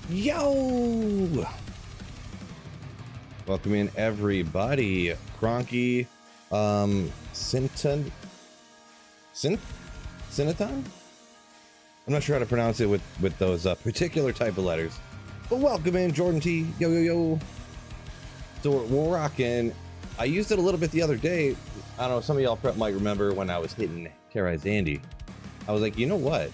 Yo! Welcome in everybody. Cronky, Cinton? I'm not sure how to pronounce it with those particular type of letters. But welcome in, Jordan T. Yo, yo, yo. So we're rocking. I used it a little bit the other day. I don't know, some of y'all might remember when I was hitting Terrorize Andy. I was like, you know what?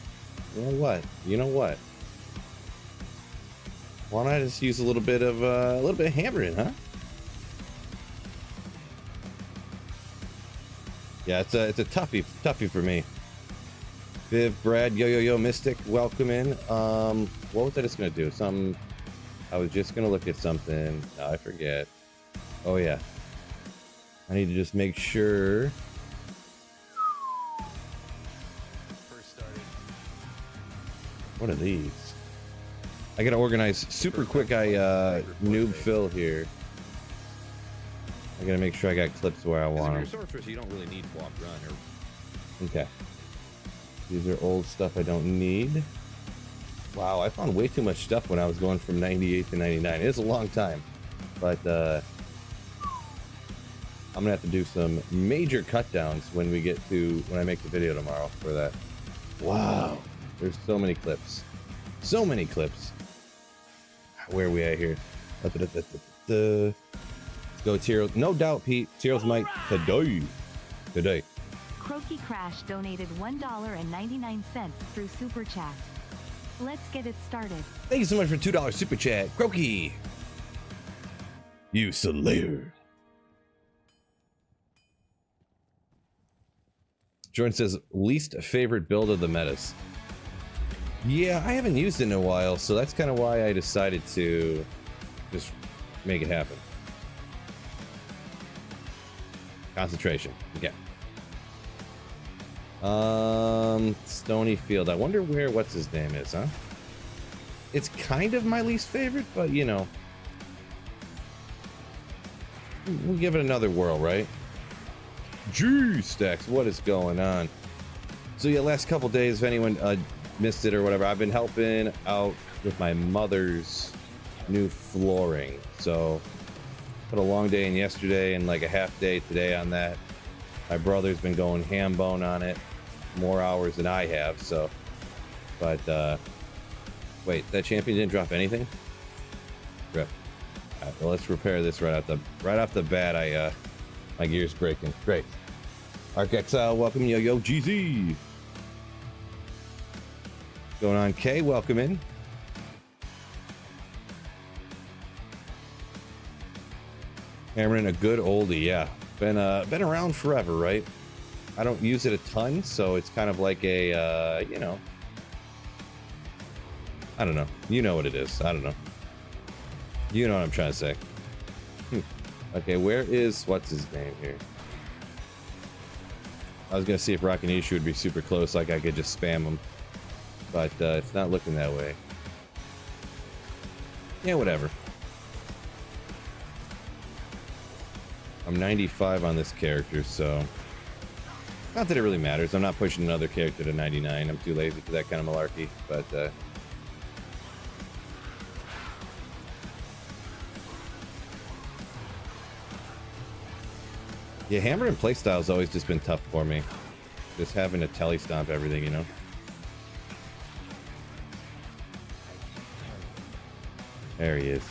Why don't I just use a little bit of hammering, huh? Yeah, it's a toughie for me. Viv, Brad, yo yo yo, Mystic, welcome in. What was I just gonna do? I was just gonna look at something. No, I forget. Oh yeah. I need to just make sure. First started. What are these? I gotta organize super quick. Noob Phil here. I gotta make sure I got clips where I want them. If you're a sorceress, you don't really need walk, run, or... Okay. These are old stuff I don't need. Wow, I found way too much stuff when I was going from 98 to 99. It's a long time, but I'm gonna have to do some major cut downs when I make the video tomorrow for that. Wow, there's so many clips. So many clips. Where are we at here? Let's go, Tiro. No doubt, Pete. Tiro's mic today. Croaky Crash donated $1.99 through Super Chat. Let's get it started. Thank you so much for $2 Super Chat. Croaky. You slayer. Jordan says, least favorite build of the metas. Yeah, I haven't used it in a while, so that's kind of why I decided to just make it happen. Concentration. Okay. Stony Field. I wonder where what's his name is, huh? It's kind of my least favorite, but you know, we'll give it another whirl, right? Gee, Stacks, what is going on? So yeah, last couple days, if anyone missed it or whatever, I've been helping out with my mother's new flooring. So put a long day in yesterday and like a half day today on that. My brother's been going ham bone on it, more hours than I have. So, but wait, that champion didn't drop anything. Rip. All right, well, let's repair this right off the bat. My gear's breaking. Great. Arc Exile, welcome. Yo yo GZ. Going on, K, welcome in. Hammering a good oldie, yeah. Been around forever, right? I don't use it a ton, so it's kind of like a, you know, I don't know. You know what it is. I don't know. You know what I'm trying to say. Okay, where is what's his name here? I was gonna see if Rocky Nishu would be super close, like I could just spam him, but it's not looking that way. Yeah, whatever. I'm 95 on this character, so not that it really matters. I'm not pushing another character to 99. I'm too lazy for that kind of malarkey, but yeah, hammer and playstyle has always just been tough for me. Just having to telly stomp everything, you know? There he is.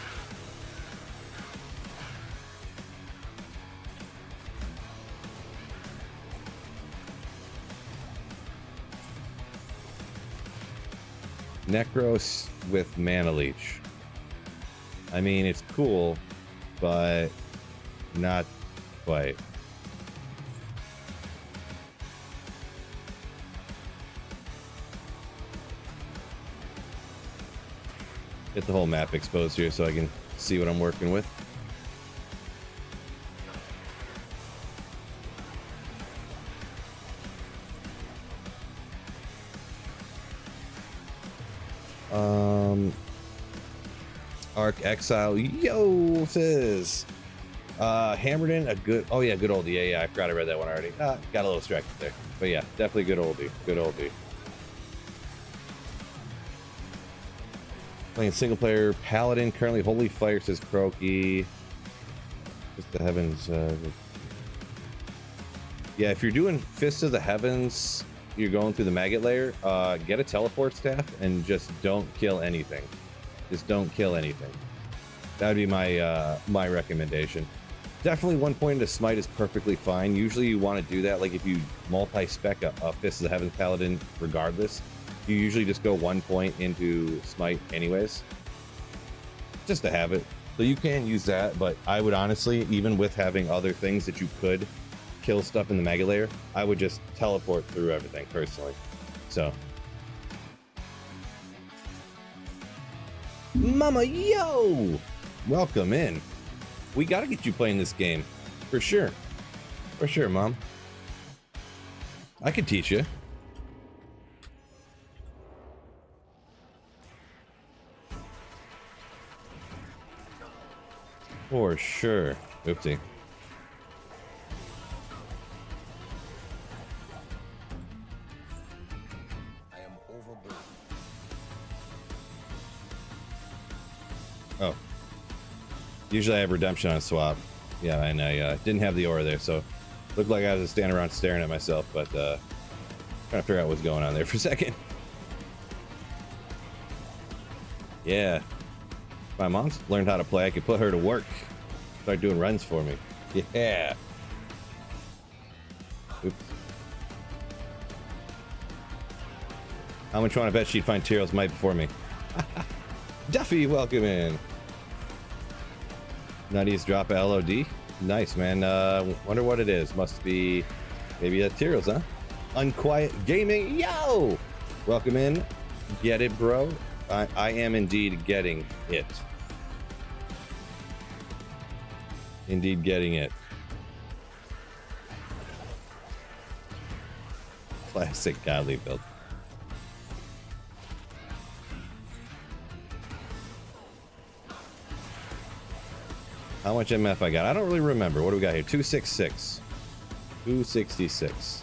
Necros with Mana Leech. I mean, it's cool, but not quite. Get the whole map exposed here so I can see what I'm working with. Arc Exile, yo, says hammered in a good, oh yeah, good oldie. Yeah, I forgot I read that one already. Got a little distracted there, but yeah, definitely good oldie. Playing single player Paladin. Currently Holy Fire, says Croaky. Just the Heavens. Yeah, if you're doing Fists of the Heavens, you're going through the Maggot layer, get a teleport staff and just don't kill anything. Just don't kill anything. That would be my my recommendation. Definitely one point into Smite is perfectly fine. Usually you want to do that, like if you multi-spec a Fist of the Heavens Paladin regardless, you usually just go 1 point into Smite anyways. Just to have it. So you can use that, but I would honestly, even with having other things that you could kill stuff in the Maggot layer, I would just teleport through everything personally. So. Mama, yo! Welcome in. We gotta get you playing this game. For sure. For sure, Mom. I could teach you. For sure. Oopsie. Oh. Usually I have redemption on swap. Yeah, and I didn't have the aura there, so looked like I was just standing around staring at myself, but trying to figure out what's going on there for a second. Yeah. If my mom's learned how to play, I could put her to work. Start doing runs for me. Yeah. Oops. How much want to bet she'd find Tyrell's Might before me? Duffy, welcome in. Nutty's drop a LOD. Nice, man. Wonder what it is. Must be maybe a Tyrell's, huh? Unquiet Gaming. Yo! Welcome in. Get it, bro? I am indeed getting it. Indeed getting it. Classic godly build. How much MF I got? I don't really remember. What do we got here? 266. 266.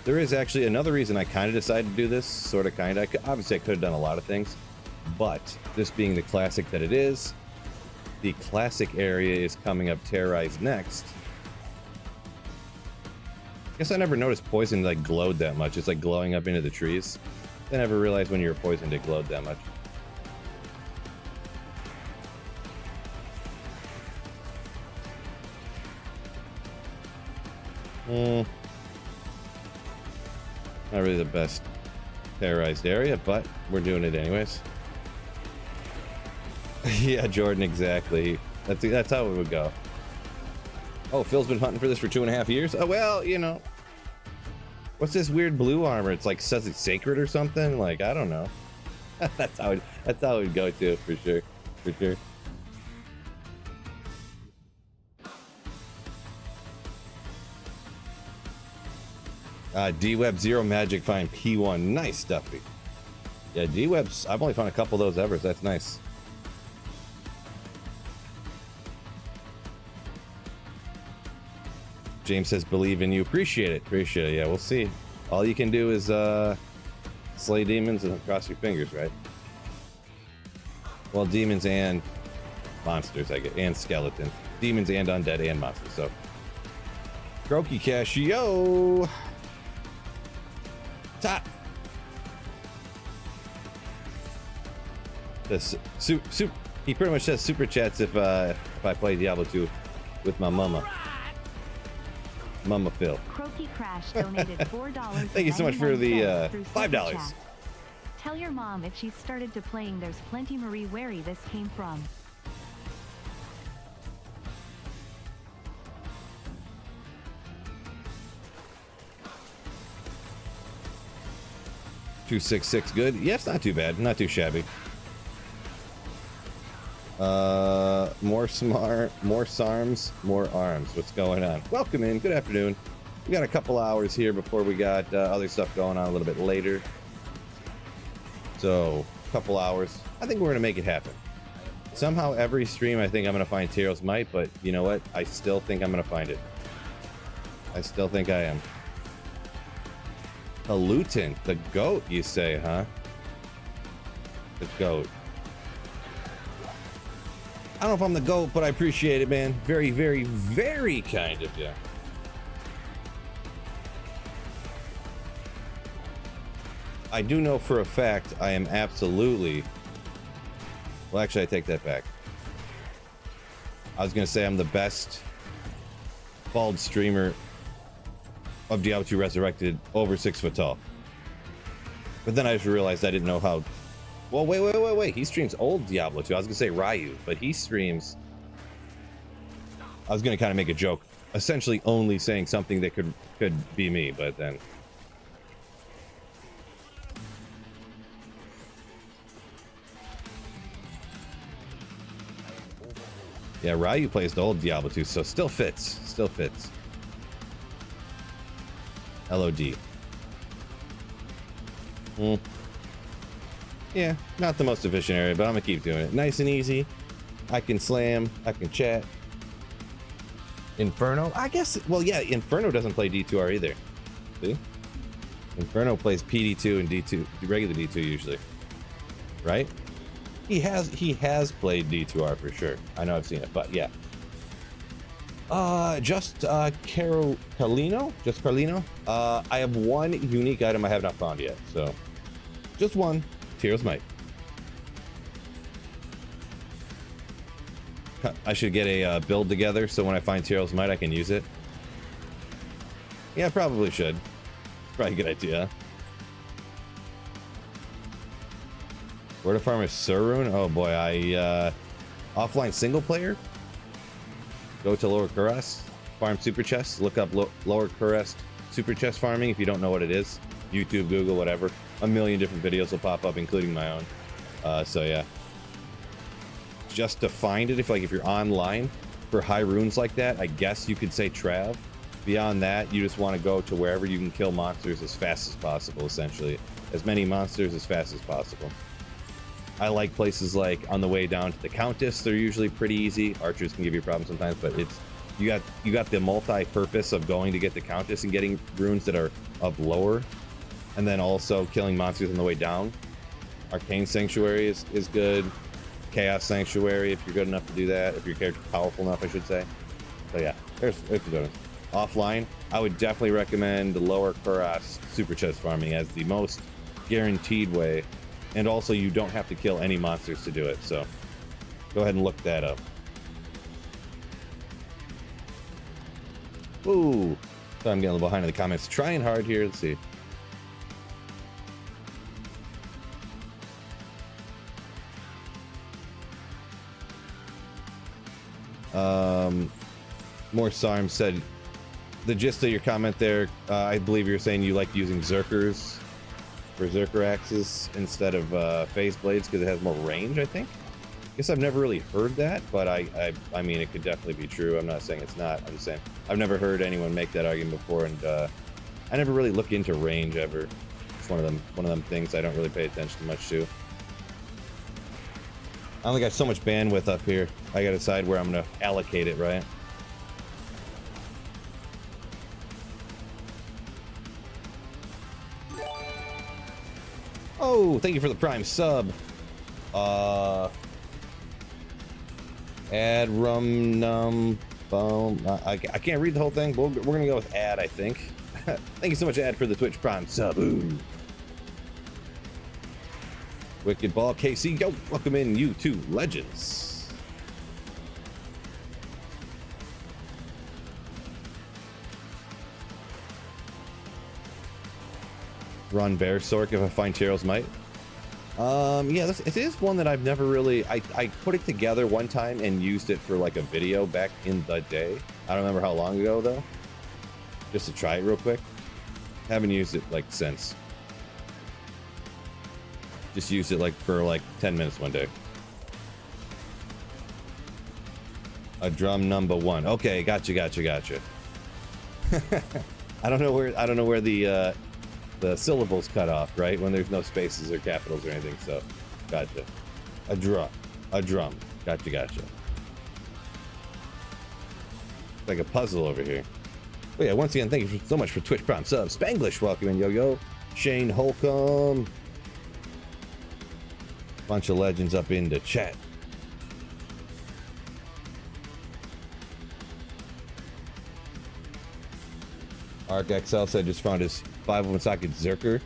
There is actually another reason I kind of decided to do this. Sort of, kind of. Obviously, I could have done a lot of things. But this being the classic that it is, the classic area is coming up terrorized next. Guess I never noticed poison like glowed that much. It's like glowing up into the trees. I never realized when you were poisoned it glowed that much. Not really the best terrorized area, but we're doing it anyways. Yeah, Jordan, exactly. That's how it would go. Oh, Phil's been hunting for this for 2.5 years? Oh, well, you know. What's this weird blue armor? It's like says it's sacred or something? Like, I don't know. That's how it would go to, for sure. For sure. D-Web Zero Magic find P1. Nice, Duffy. Yeah, D-Webs, I've only found a couple of those ever, so that's nice. James says, believe in you. Appreciate it. Appreciate it. Yeah, we'll see. All you can do is slay demons and cross your fingers, right? Well, demons and monsters, I guess, and skeletons. Demons and undead and monsters, so. Croaky Cash, yo! Top. This he pretty much says super chats if I play Diablo 2 with my mama. Mama Phil. Croaky Crash donated $4. Thank you so much for the $5. Tell your mom if she's started to playing There's Plenty Marie where this came from. $266, good. Yeah, it's not too bad. Not too shabby. More smart, more SARMs, more arms. What's going on? Welcome in. Good afternoon. We got a couple hours here before we got other stuff going on a little bit later. So, a couple hours. I think we're going to make it happen. Somehow every stream I think I'm going to find Tyrell's Might, but you know what? I still think I'm going to find it. I still think I am. A Luton, the goat, you say, huh? The GOAT. I don't know if I'm the GOAT, but I appreciate it, man. Very, very, very kind of you. I do know for a fact I am absolutely... Well, actually, I take that back. I was going to say I'm the best bald streamer of Diablo 2 Resurrected over 6 foot tall. But then I just realized I didn't know how... Well, wait. He streams old Diablo 2. I was going to say Ryu, but he streams... I was going to kind of make a joke, essentially only saying something that could be me, but then... Yeah, Ryu plays the old Diablo 2, so still fits. Still fits. LOD. Yeah, not the most efficient area, but I'm gonna keep doing it. Nice and easy. I can slam, I can chat. Inferno? I guess, well, yeah, Inferno doesn't play D2R either. See? Inferno plays PD2 and D2, regular D2 usually. Right? He has played D2R for sure. I know I've seen it, but yeah. Just Carlino? Just Carlino? I have one unique item I have not found yet, so just one. Tears Might. I should get a build together so when I find Tears Might I can use it. Yeah, I probably should. Probably a good idea. Where to farm a Surun? Oh boy, offline single player. Go to Lower Kurast, farm super chests. Look up Lower Kurast super chest farming if you don't know what it is. YouTube, Google, whatever. A million different videos will pop up, including my own. So yeah. Just to find it, if you're online for high runes like that, I guess you could say Trav. Beyond that, you just want to go to wherever you can kill monsters as fast as possible, essentially. As many monsters as fast as possible. I like places like on the way down to the Countess. They're usually pretty easy. Archers can give you problems sometimes, but it's you got the multi-purpose of going to get the Countess and getting runes that are of lower, and then also killing monsters on the way down. Arcane Sanctuary is good. Chaos Sanctuary if you're good enough to do that. If your character's powerful enough, I should say. So yeah, there's the bonus. Offline, I would definitely recommend the Lower Kurast super chest farming as the most guaranteed way. And also, you don't have to kill any monsters to do it, so go ahead and look that up. Ooh, so I'm getting a little behind in the comments. Trying hard here. Let's see. More Sarm said, the gist of your comment there, I believe you're saying you like using Zerkers. Berserker axes instead of phase blades because it has more range, I think. Guess I've never really heard that, but I mean it could definitely be true. I'm not saying it's not. I'm just saying I've never heard anyone make that argument before, and I never really look into range ever. It's one of them things I don't really pay attention much to. I only got so much bandwidth up here. I gotta decide where I'm gonna allocate it, right? Oh, thank you for the Prime sub. Ad rum num boom. I can't read the whole thing, but we're gonna go with ad, I think. Thank you so much, ad, for the Twitch Prime sub. Ooh. Wicked Ball KC, yo, welcome in, you two legends. Run Bear Sork if I find Tyrell's Might. Yeah, it is one that I've never really... I put it together one time and used it for like a video back in the day. I don't remember how long ago though. Just to try it real quick. Haven't used it like since. Just used it like for like 10 minutes one day. A drum number one. Okay, gotcha. I don't know where the syllables cut off, right? When there's no spaces or capitals or anything, so gotcha. A drum. Gotcha. It's like a puzzle over here. But yeah, once again, thank you so much for Twitch Prime subs. Spanglish, welcome in, yo. Shane Holcomb. Bunch of legends up into chat. Arc XL said just found his 5-1 socket Zerker.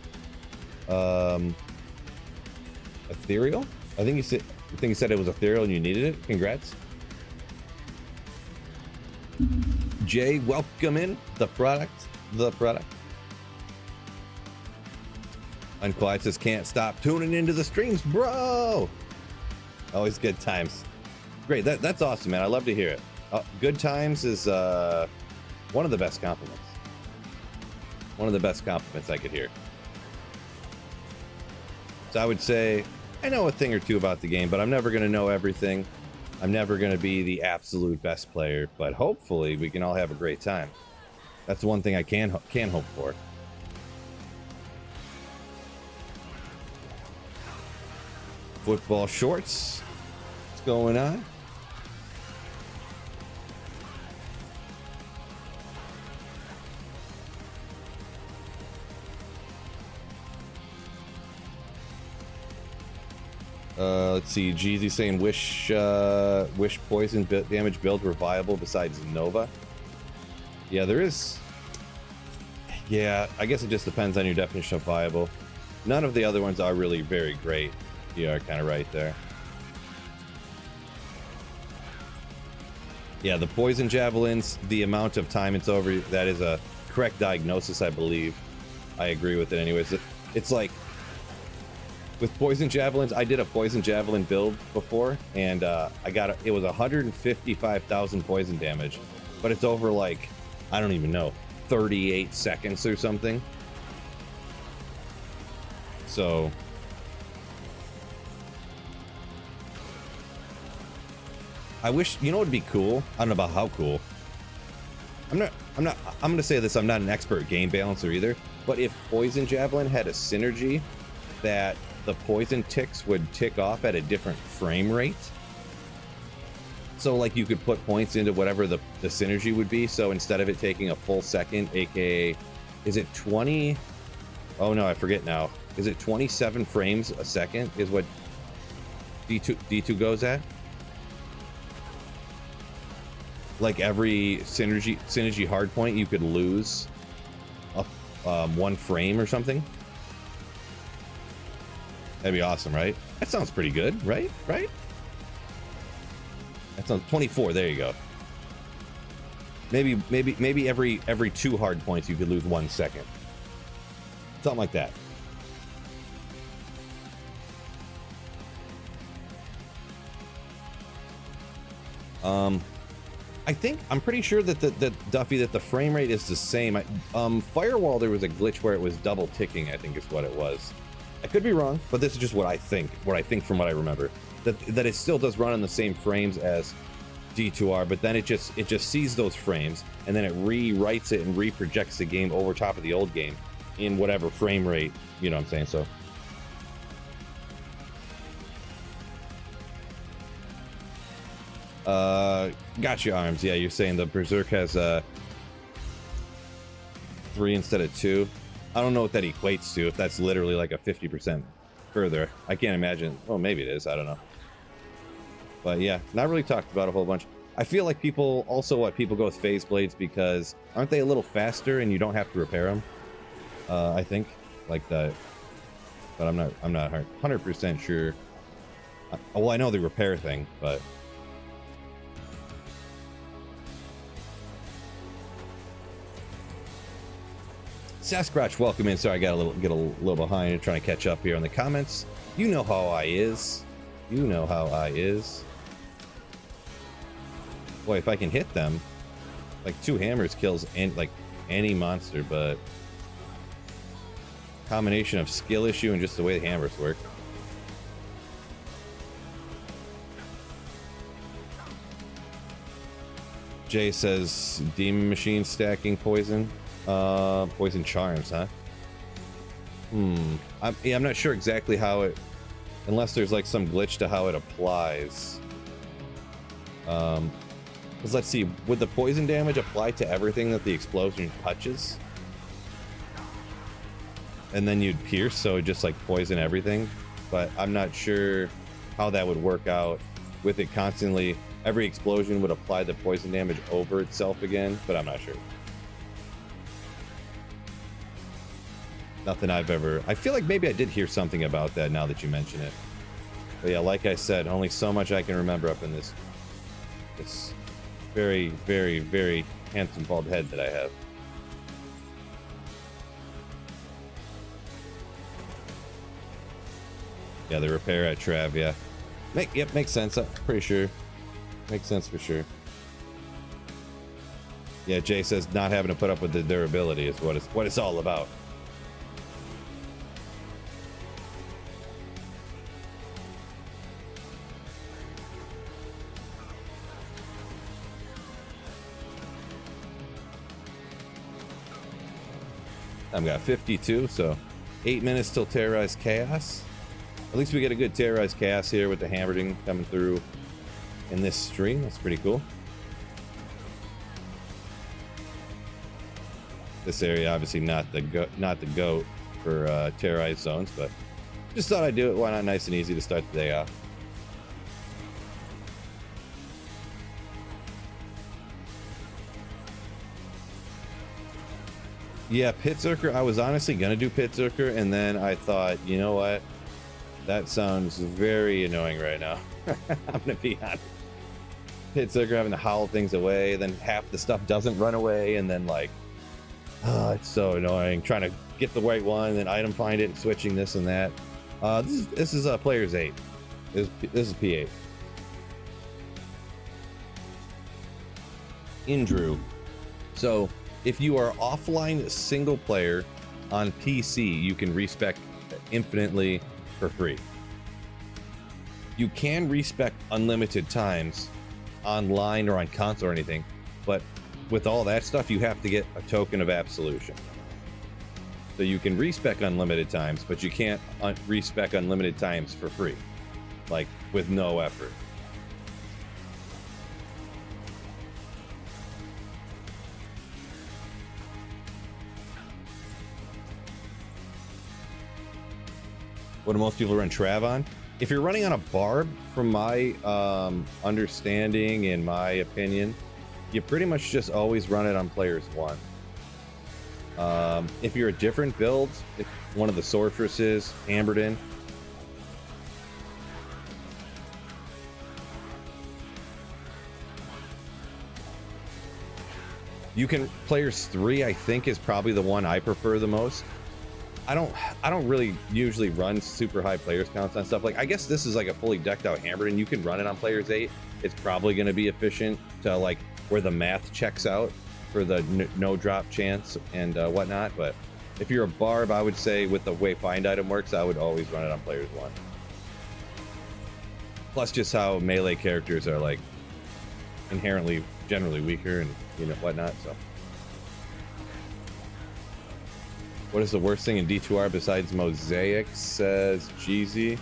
Ethereal? I think he said it was ethereal and you needed it. Congrats. Jay, welcome in. The product. Unquiet says can't stop tuning into the streams, bro. Always good times. Great. That's awesome, man. I love to hear it. Good times is one of the best compliments. One of the best compliments I could hear. So I would say I know a thing or two about the game, but I'm never going to know everything. I'm never going to be the absolute best player, but hopefully we can all have a great time. That's the one thing I can hope for. Football shorts. What's going on? Let's see. Jeezy saying wish poison damage builds were viable besides Nova. Yeah, there is. Yeah, I guess it just depends on your definition of viable. None of the other ones are really very great. You are kind of right there. Yeah, the poison javelins, the amount of time it's over, that is a correct diagnosis, I believe. I agree with it anyways. It's like, with poison javelins, I did a poison javelin build before, and it was 155,000 poison damage, but it's over like, I don't even know, 38 seconds or something. So I wish, you know what would be cool? I don't know about how cool. I'm gonna say this, I'm not an expert game balancer either, but if poison javelin had a synergy that the poison ticks would tick off at a different frame rate. So like you could put points into whatever the synergy would be. So instead of it taking a full second, aka, is it 20? Oh no, I forget now. Is it 27 frames a second is what D2 goes at? Like every synergy hard point, you could lose a, 1 frame or something. That'd be awesome, right? That sounds pretty good, right? Right? That sounds 24. There you go. Maybe every 2 hard points you could lose 1 second. Something like that. I'm pretty sure that Duffy, that the frame rate is the same. Firewall, there was a glitch where it was double ticking, I think is what it was. I could be wrong, but this is just what I think from what I remember. That it still does run on the same frames as D2R, but then it just sees those frames and then it rewrites it and reprojects the game over top of the old game in whatever frame rate, you know what I'm saying? So gotcha, Arms. Yeah, you're saying the Berserk has 3 instead of 2. I don't know what that equates to, if that's literally like a 50% further. I can't imagine. Oh, maybe it is. I don't know. But yeah, not really talked about a whole bunch. I feel like people go with phase blades because aren't they a little faster and you don't have to repair them? I think like that, but I'm not 100% sure. Well, I know the repair thing, but Sasquatch, welcome in. Sorry, I got a little behind, trying to catch up here on the comments. You know how I is. You know how I is. Boy, if I can hit them, like 2 hammers kills any monster, but combination of skill issue and just the way the hammers work. Jay says demon machine stacking poison. Poison charms, huh? I'm not sure exactly how it, unless there's like some glitch to how it applies. Because let's see, would the poison damage apply to everything that the explosion touches? And then you'd pierce, so it just like poison everything? but I'm not sure how that would work out with it constantly. Every explosion would apply the poison damage over itself again, but I'm not sure. Nothing I've ever... I feel like maybe I did hear something about that now that you mention it. But yeah, like I said, only so much I can remember up in this very, very, very handsome bald head that I have. Yeah, the repair at Trav, yeah. Yep, makes sense, I'm pretty sure. Makes sense for sure. Yeah, Jay says not having to put up with the durability is what it's all about. I've got 52, so 8 minutes till Terrorized Chaos. At least we get a good Terrorized Chaos here with the hammering coming through in this stream. That's pretty cool. This area obviously not the goat for terrorized zones, but just thought I'd do it. Why not? Nice and easy to start the day off. Yeah, Pit Zerker. I was honestly gonna do Pit Zerker, and then I thought, you know what? That sounds very annoying right now. I'm gonna be honest. Pit Zerker having to howl things away, then half the stuff doesn't run away, and then like, oh, it's so annoying. Trying to get the right one, and then item find it, and switching this and that. This is Players 8. This is P8. Indrew. So if you are offline single player on PC, you can respec infinitely for free. You can respec unlimited times online or on console or anything, but with all that stuff, you have to get a token of absolution. So you can respec unlimited times, but you can't respec unlimited times for free, like with no effort. What do most people run Trav on? If you're running on a barb, from my understanding and my opinion, you pretty much just always run it on Players 1. If you're a different build, if one of the sorceresses, Amberden, you can... Players 3, I think, is probably the one I prefer the most. I don't really usually run super high players counts on stuff. Like, I guess this is like a fully decked out hammer, and you can run it on Players 8. It's probably going to be efficient to like where the math checks out for the no drop chance and whatnot. But if you're a barb, I would say with the way find item works, I would always run it on Players 1. Plus just how melee characters are like inherently generally weaker and, you know, whatnot. So what is the worst thing in D2R besides Mosaic, says Jeezy?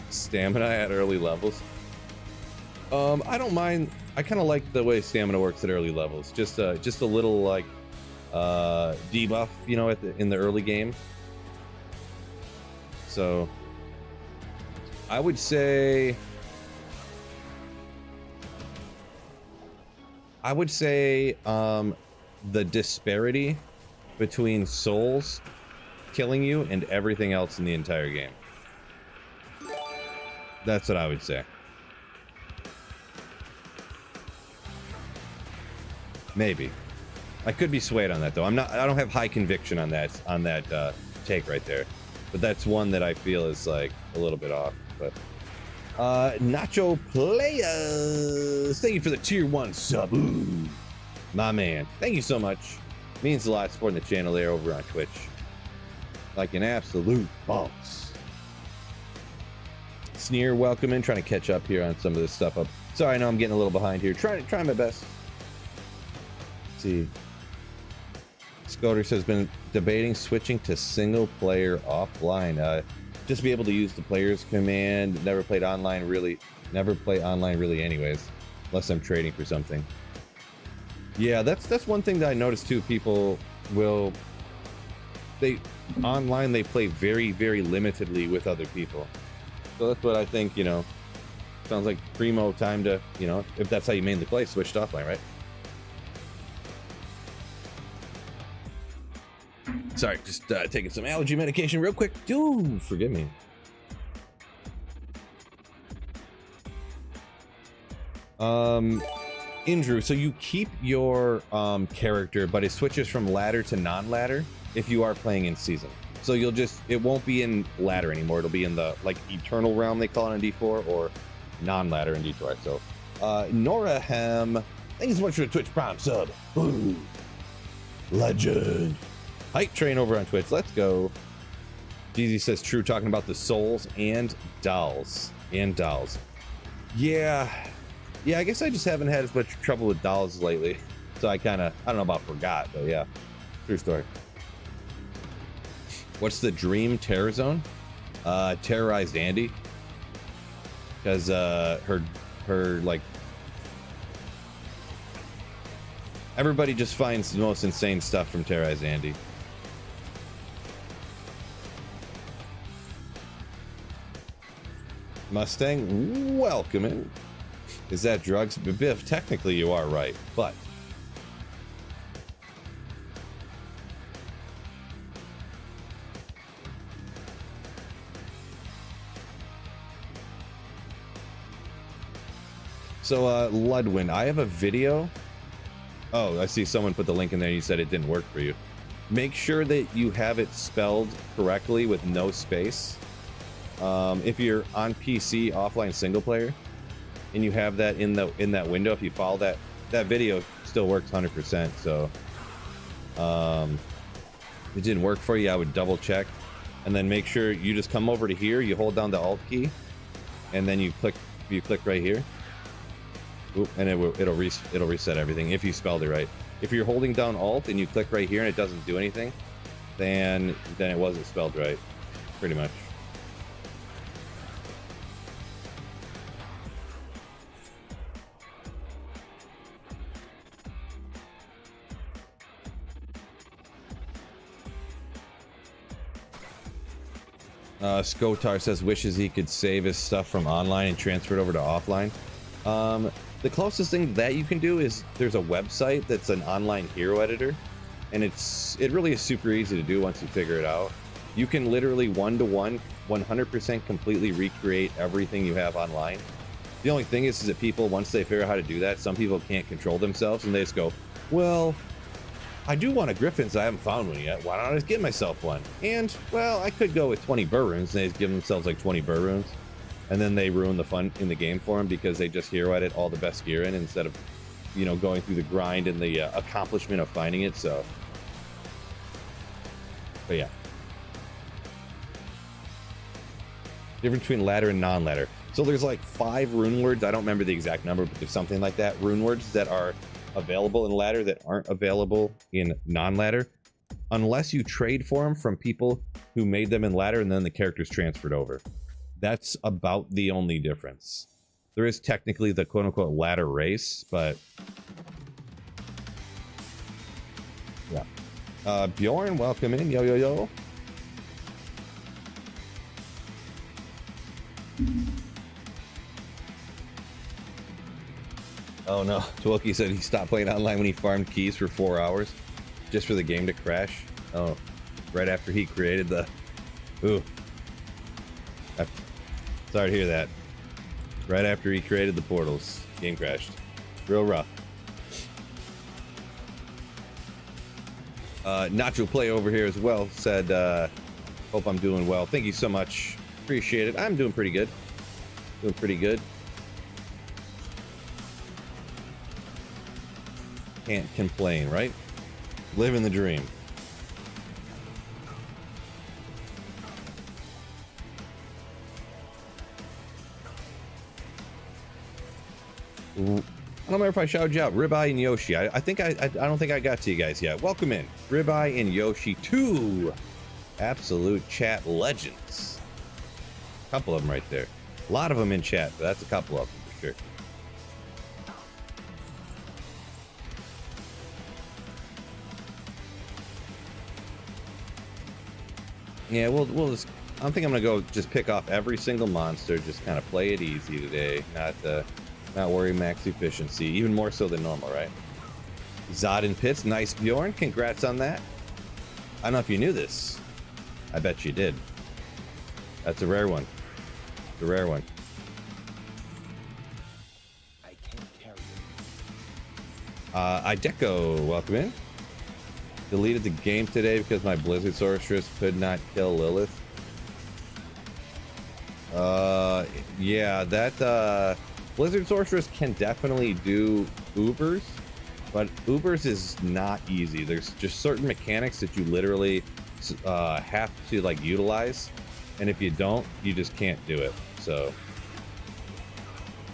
Stamina at early levels. I don't mind. I kind of like the way stamina works at early levels. Just a little like debuff, you know, in the early game. So I would say the disparity between souls killing you and everything else in the entire game. That's what I would say. Maybe. I could be swayed on that though. I don't have high conviction on that take right there. But that's one that I feel is like a little bit off. But Nacho Players, thank you for the tier 1 sub. Ooh, my man. Thank you so much. Means a lot supporting the channel there over on Twitch. Like an absolute boss. Sneer, welcome in. Trying to catch up here on some of this stuff. Sorry, I know I'm getting a little behind here. Trying my best. Let's see. Scoter says been debating switching to single player offline. Just be able to use the players command. Never play online really anyways, unless I'm trading for something. Yeah, that's one thing that I noticed too. People will they play very, very limitedly with other people. So that's what I think, you know, sounds like primo time to, you know, if that's how you mainly play, switch to offline, right? Sorry, just taking some allergy medication real quick. Dude, forgive me. Andrew, so you keep your character, but it switches from ladder to non-ladder if you are playing in season. So you'll just, it won't be in ladder anymore. It'll be in the like eternal realm, they call it in D4, or non-ladder in D2. So Nora Ham, thank you so much for the Twitch Prime sub. Ooh, legend. Hype train over on Twitch. Let's go. Jeezy says true, talking about the souls and dolls. Yeah, I guess I just haven't had as much trouble with dolls lately. So I don't know about forgot, but yeah, true story. What's the dream terror zone? Terrorized Andy. Because her like, everybody just finds the most insane stuff from Terrorized Andy. Mustang, welcome in. Is that drugs? Biff, technically you are right, but so Ludwin, I have a video. Oh, I see someone put the link in there and you said it didn't work for you. Make sure that you have it spelled correctly with no space. If you're on PC offline single player and you have that in that window, if you follow that video still works 100%. So if it didn't work for you, I would double check and then make sure you just come over to here, you hold down the Alt key and then you click right here. Oop, and it'll reset everything if you spelled it right. If you're holding down Alt and you click right here and it doesn't do anything, then it wasn't spelled right, pretty much. Skotar says wishes he could save his stuff from online and transfer it over to offline. The closest thing that you can do is there's a website that's an online hero editor, and it really is super easy to do once you figure it out. You can literally 1-to-1, 100% completely recreate everything you have online. The only thing is that people, once they figure out how to do that, some people can't control themselves and they just go, well, I do want a Griffin, so I haven't found one yet. Why don't I just get myself one? And, well, I could go with 20 burr runes, and they just give themselves like 20 burr runes. And then they ruin the fun in the game for them because they just hero edit all the best gear in instead of, you know, going through the grind and the accomplishment of finding it. So, but yeah. Difference between ladder and non-ladder. So there's like 5 rune words. I don't remember the exact number, but there's something like that. Rune words that are available in ladder that aren't available in non-ladder unless you trade for them from people who made them in ladder and then the character's transferred over. That's about the only difference. There is technically the quote-unquote ladder race, but yeah. Bjorn, welcome in. Yo, yo, yo. Oh no, Twilkie said he stopped playing online when he farmed keys for 4 hours just for the game to crash. Oh, right after he created the... Ooh. Sorry to hear that. Right after he created the portals, game crashed. Real rough. Nacho Play over here as well said, hope I'm doing well. Thank you so much. Appreciate it. I'm doing pretty good. Doing pretty good. Can't complain, right? Living the dream. I don't remember if I shouted you out. Ribeye and Yoshi. I don't think I got to you guys yet. Welcome in. Ribeye and Yoshi, 2 absolute chat legends. A couple of them right there. A lot of them in chat, but that's a couple of them for sure. Yeah, we'll just don't think I'm gonna go just pick off every single monster. Just kind of play it easy today. Not worry max efficiency. Even more so than normal, right? Zod in pits. Nice, Bjorn. Congrats on that. I don't know if you knew this. I bet you did. That's a rare one. It's a rare one. I can't carry it. Ideco, welcome in. Deleted the game today because my Blizzard Sorceress could not kill Lilith. Yeah, that Blizzard Sorceress can definitely do Ubers, but Ubers is not easy. There's just certain mechanics that you literally have to like utilize, and if you don't, you just can't do it. So,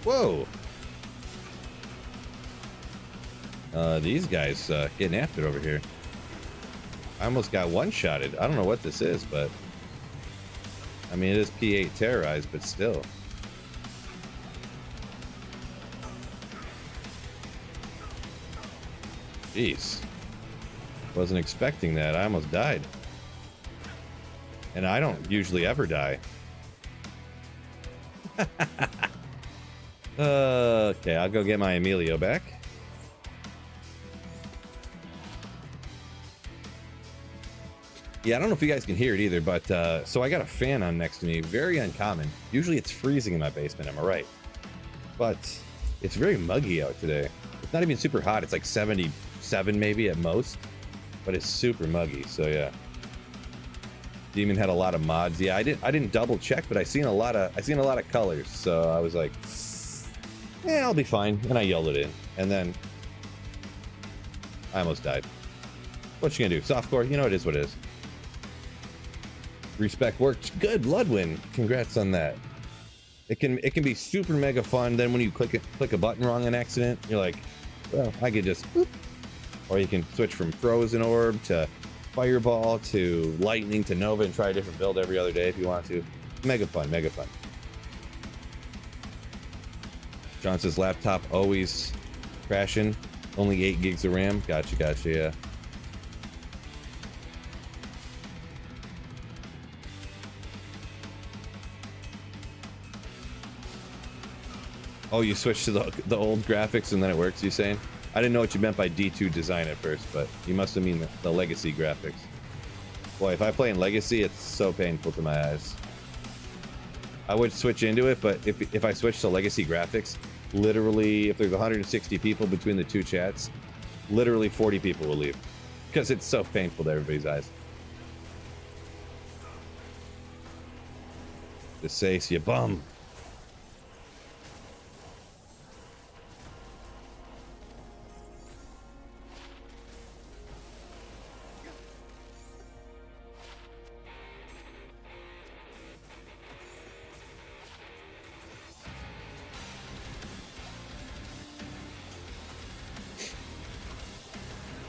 whoa. These guys getting after it over here. I almost got one-shotted. I don't know what this is, but I mean, it is P8 terrorized, but still. Jeez. Wasn't expecting that. I almost died. And I don't usually ever die. Okay, I'll go get my Emilio back. Yeah, I don't know if you guys can hear it either, but so I got a fan on next to me. Very uncommon. Usually it's freezing in my basement, am I right? But it's very muggy out today. It's not even super hot. It's like 77 maybe at most, but it's super muggy. So yeah. Demon had a lot of mods. Yeah, I didn't double check, but I seen a lot of colors. So I was like, yeah, I'll be fine. And I yelled it in, and then I almost died. What you gonna do? Softcore, you know it is what it is. Respect worked. Good, Ludwin. Congrats on that. It can be super mega fun. Then when you click a button wrong in accident, you're like, well, I could just whoop. Or you can switch from frozen orb to fireball to lightning to nova and try a different build every other day if you want to. Mega fun, mega fun. John says laptop always crashing. Only 8 gigs of RAM. Gotcha, yeah. Oh, you switched to the old graphics and then it works, you saying? I didn't know what you meant by D2 design at first, but you must have mean the legacy graphics. Boy, if I play in legacy, it's so painful to my eyes. I would switch into it, but if I switch to legacy graphics, literally, if there's 160 people between the two chats, literally 40 people will leave. Because it's so painful to everybody's eyes. Just say, you bum.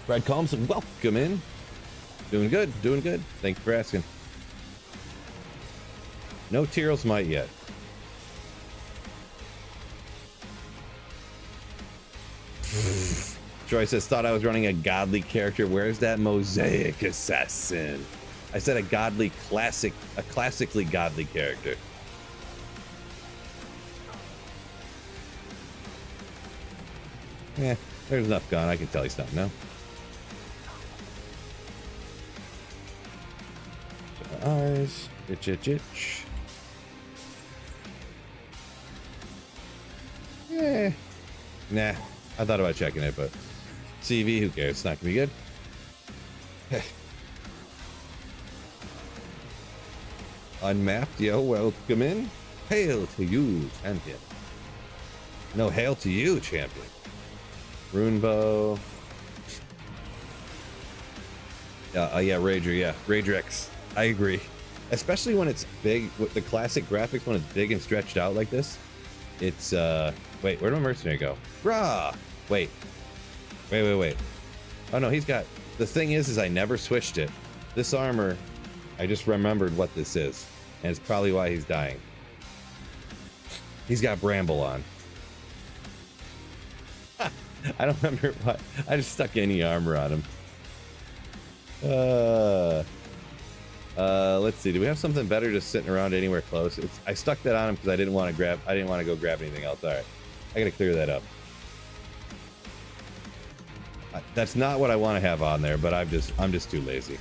Brad Combs, welcome in. Doing good, doing good. Thank you for asking. No Tyrell's Might yet. Troy says, thought I was running a godly character. Where's that mosaic assassin? I said a classically godly character. Yeah, there's enough gone. I can tell you something now. Eyes, itch. Yeah. Nah, I thought about checking it, but CV, who cares? It's not gonna be good. Unmapped, yo, welcome in. Hail to you, champion. No, hail to you, champion. Runebow. Yeah, Rager, yeah. Rager X. I agree. Especially when it's big, with the classic graphics, when it's big and stretched out like this. It's, wait, where'd my mercenary go? Rah! Wait. Oh no, he's got, the thing is I never switched it. This armor, I just remembered what this is. And it's probably why he's dying. He's got Bramble on. I don't remember what, I just stuck any armor on him. Let's see. Do we have something better just sitting around anywhere close? I stuck that on him because I didn't want to go grab anything else. All right. I gotta clear that up. That's not what I want to have on there, but I'm just too lazy.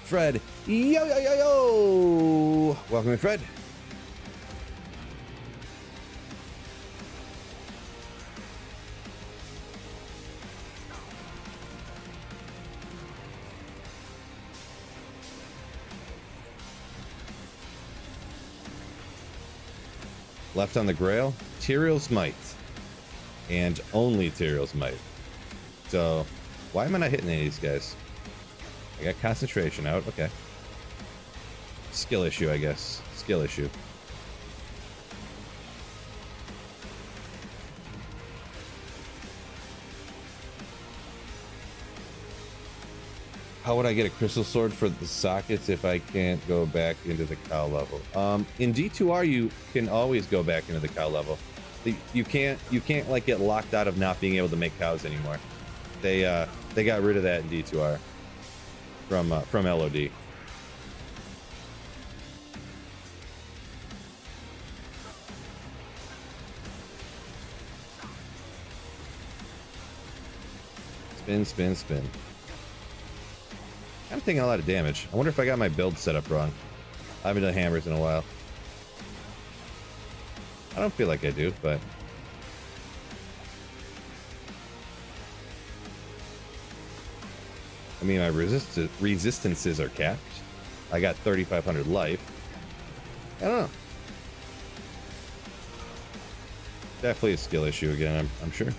Fred, yo yo yo yo! Welcome in, Fred. Left on the Grail, Tyrell's Might. And only Tyrell's Might. So, why am I not hitting any of these guys? I got concentration out, okay. Skill issue, I guess. Skill issue. How would I get a crystal sword for the sockets if I can't go back into the cow level? In D2R, you can always go back into the cow level. You can't like get locked out of not being able to make cows anymore. They got rid of that in D2R from LOD. Spin, spin, spin. I'm taking a lot of damage. I wonder if I got my build set up wrong. I haven't done hammers in a while. I don't feel like I do, but... I mean, my resistances are capped. I got 3,500 life. I don't know. Definitely a skill issue again, I'm sure.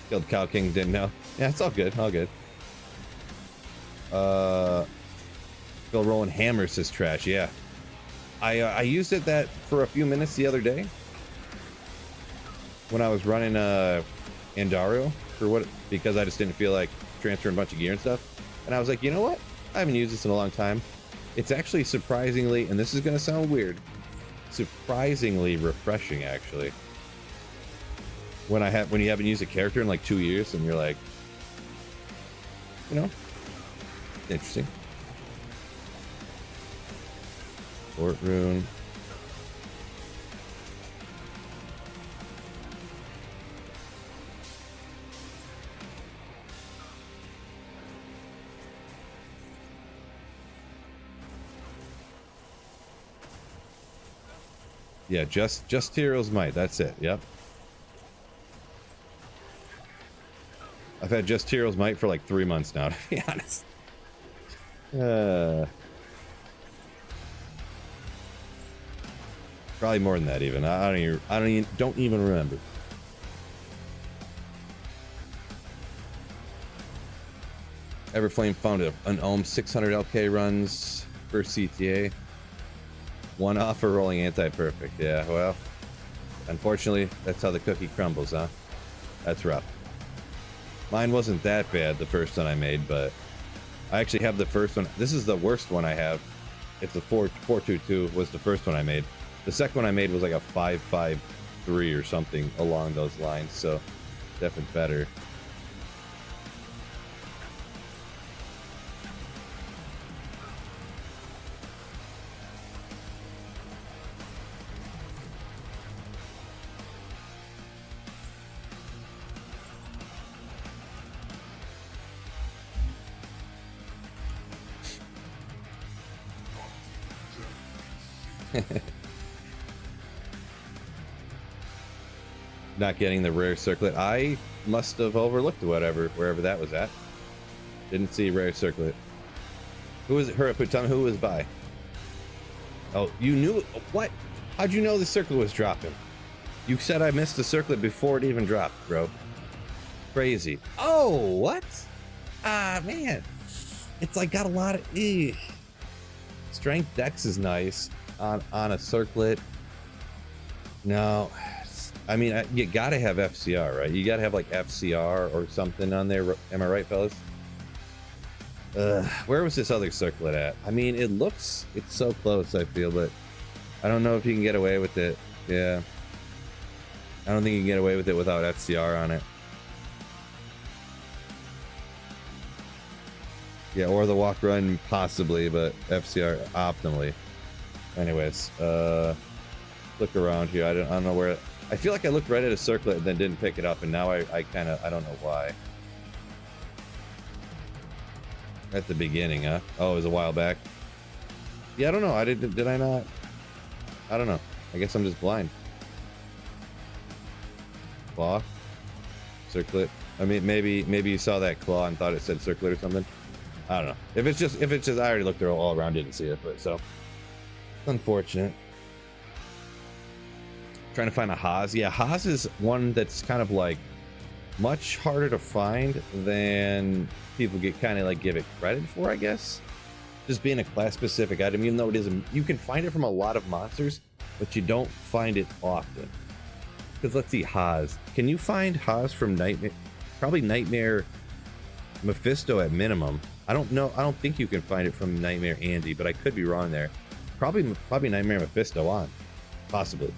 Killed Cow King, didn't know. Yeah, it's all good, all good. Bill rolling hammers is trash, yeah. I used it for a few minutes the other day when I was running Andario because I just didn't feel like transferring a bunch of gear and stuff. And I was like, you know what? I haven't used this in a long time. It's actually surprisingly, and this is gonna sound weird, surprisingly refreshing actually. When you haven't used a character in like 2 years and you're like, you know, interesting. Fort rune. Yeah, just Tyrell's Might. That's it. Yep. I've had just Tyrell's Might for like 3 months now, to be honest. Probably more than that even. I don't even remember. Everflame found an Ohm 600 LK runs for CTA. One off for rolling anti-perfect. Yeah, well, unfortunately, that's how the cookie crumbles, huh? That's rough. Mine wasn't that bad the first one I made, but I actually have the first one. This is the worst one I have. It's a 422 was the first one I made. The second one I made was like a 553 or something along those lines, so definitely better. Not getting the rare circlet. I must have overlooked wherever that was at. Didn't see rare circlet. Who was it? Hurry up, tell me who was by. Oh, you knew what? How'd you know the circlet was dropping? You said I missed the circlet before it even dropped, bro. Crazy. Oh, what? Ah, man. It's like got a lot of strength dex is nice on a circlet. No. I mean, you gotta have FCR, right? You gotta have like FCR or something on there. Am I right, fellas? Where was this other circlet at? I mean, it's so close, I feel, but I don't know if you can get away with it. Yeah. I don't think you can get away with it without FCR on it. Yeah, or the walk run possibly, but FCR optimally. Anyways, look around here. I don't know where. I feel like I looked right at a circlet and then didn't pick it up, and now I kind of, I don't know why. At the beginning, huh? Oh, it was a while back. Yeah, I don't know. Did I not? I don't know. I guess I'm just blind. Claw, circlet. I mean, maybe you saw that claw and thought it said circlet or something. I don't know. If it's just, I already looked all around, didn't see it, but so unfortunate. Trying to find a Haas. Yeah, Haas is one that's kind of like much harder to find than people kind of like give it credit for, I guess. Just being a class specific item, even though it isn't, you can find it from a lot of monsters, but you don't find it often. Because let's see, Haas. Can you find Haas from Nightmare? Probably Nightmare Mephisto at minimum. I don't know. I don't think you can find it from Nightmare Andy, but I could be wrong there. Probably Nightmare Mephisto on. Possibly.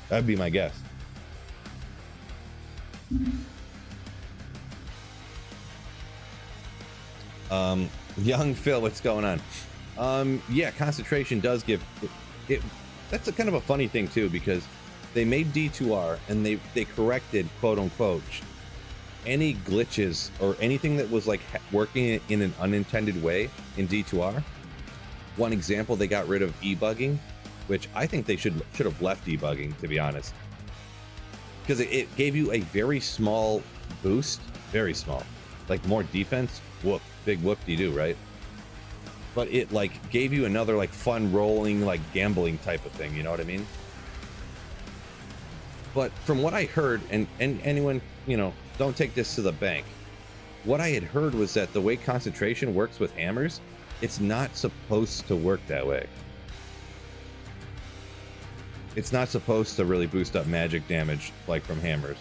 That'd be my guess. Young Phil, what's going on? Yeah, concentration does give it. That's a kind of a funny thing too, because they made D2R and they corrected, quote unquote, any glitches or anything that was like working in an unintended way in D2R. One example, they got rid of e-bugging, which I think they should have left debugging, to be honest, because it gave you a very small boost, very small, like more defense. Whoop, big whoop-de-doo, right? But it like gave you another like fun rolling, like gambling type of thing. You know what I mean? But from what I heard, and anyone, you know, don't take this to the bank. What I had heard was that the way concentration works with hammers, it's not supposed to work that way. It's not supposed to really boost up magic damage like from hammers.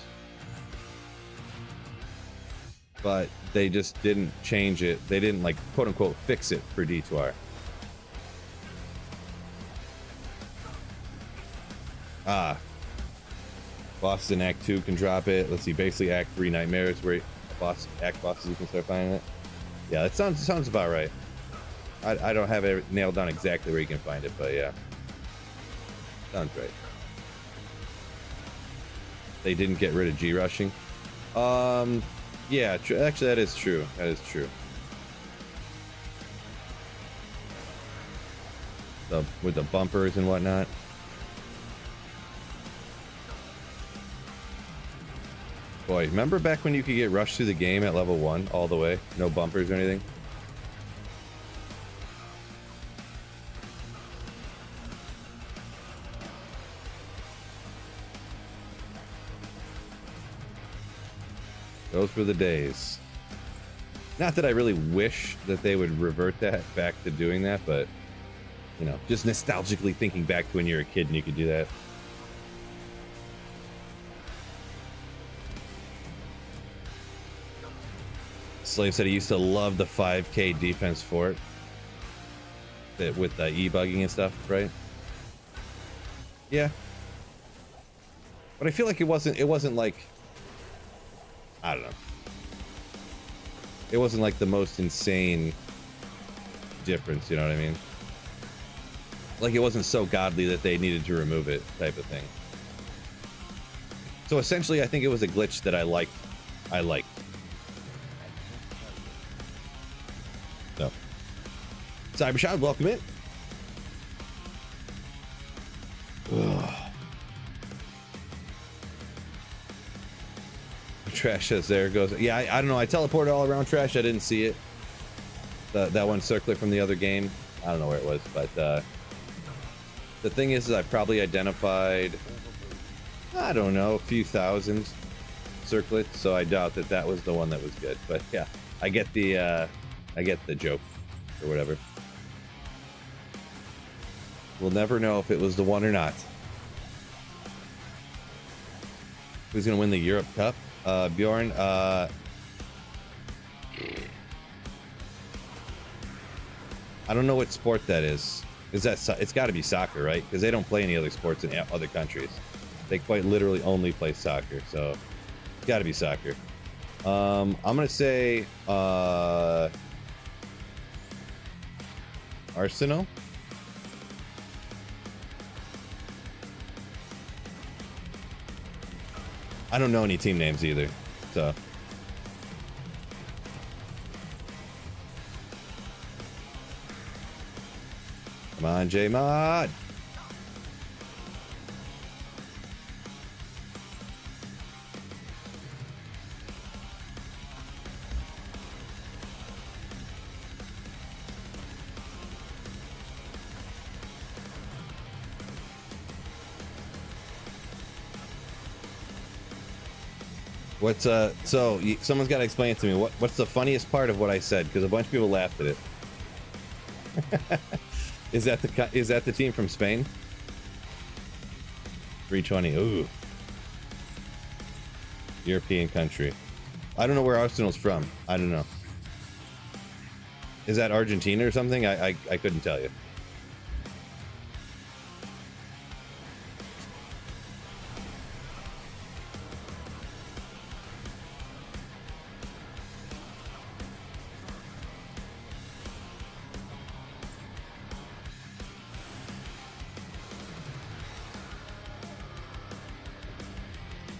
But they just didn't change it. They didn't like quote unquote fix it for D2R. Bosses in Act 2 can drop it. Let's see, basically Act 3 Nightmares where Act bosses you can start finding it. Yeah, that sounds about right. I don't have it nailed down exactly where you can find it, but yeah. Sounds right. They didn't get rid of G-rushing. Yeah, actually that is true. That is true. With the bumpers and whatnot. Boy, remember back when you could get rushed through the game at level 1 all the way? No bumpers or anything? Those were the days. Not that I really wish that they would revert that back to doing that, but, you know, just nostalgically thinking back to when you were a kid and you could do that. Slave said he used to love the 5k defense fort that with the e-bugging and stuff, right? Yeah. But I feel like it wasn't like, I don't know. It wasn't like the most insane difference, you know what I mean? Like it wasn't so godly that they needed to remove it type of thing. So essentially I think it was a glitch that I liked. So Cybershot, welcome in. Ugh. Trash says there goes. Yeah, I don't know. I teleported all around trash. I didn't see it. That one circlet from the other game. I don't know where it was, but the thing is I probably identified, I don't know, a few thousand circlets. So I doubt that was the one that was good. But yeah, I get the joke or whatever. We'll never know if it was the one or not. Who's gonna win the Europe Cup? Bjorn, I don't know what sport that is. It's got to be soccer, right? Because they don't play any other sports in other countries. They quite literally only play soccer, so it's got to be soccer. I'm gonna say Arsenal? I don't know any team names either, so. Come on, J-Mod. What's so someone's got to explain it to me. What's the funniest part of what I said? Because a bunch of people laughed at it. Is that the team from Spain? 320. Ooh. European country. I don't know where Arsenal's from. I don't know. Is that Argentina or something? I couldn't tell you.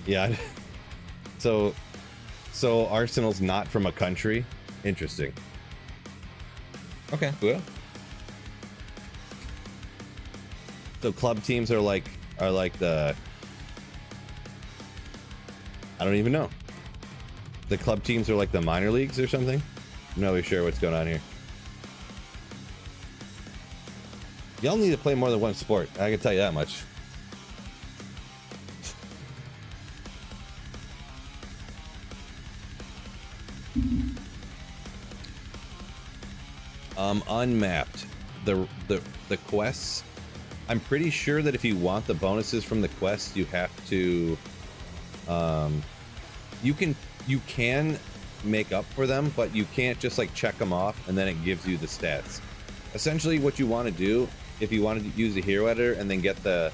Yeah. So Arsenal's not from a country. Interesting. Okay. Well. So club teams are like the. I don't even know. The club teams are like the minor leagues or something. I'm not really sure what's going on here. Y'all need to play more than one sport. I can tell you that much. Unmapped. The quests. I'm pretty sure that if you want the bonuses from the quests, you have to. You can make up for them, but you can't just like check them off and then it gives you the stats. Essentially, what you want to do, if you wanted to use the hero editor and then get the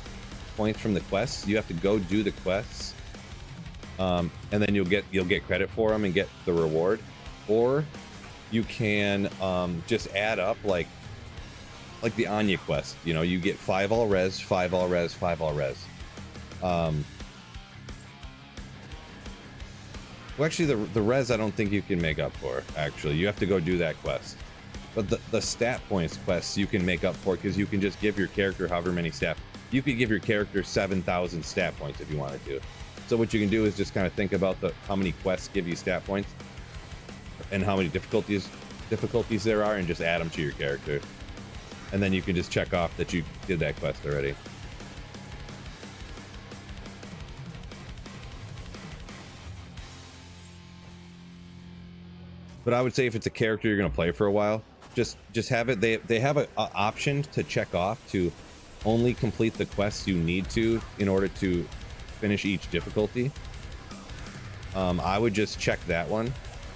points from the quests, you have to go do the quests, and then you'll get credit for them and get the reward, or you can just add up like the Anya quest. You know, you get 5 all res, 5 all res, 5 all res. Well, actually, the res I don't think you can make up for. Actually, you have to go do that quest. But the stat points quests you can make up for, because you can just give your character however many stat. You could give your character 7,000 stat points if you wanted to. So what you can do is just kind of think about how many quests give you stat points and how many difficulties there are, and just add them to your character. And then you can just check off that you did that quest already. But I would say if it's a character you're going to play for a while, just have it. They have an option to check off to only complete the quests you need to in order to finish each difficulty. I would just check that one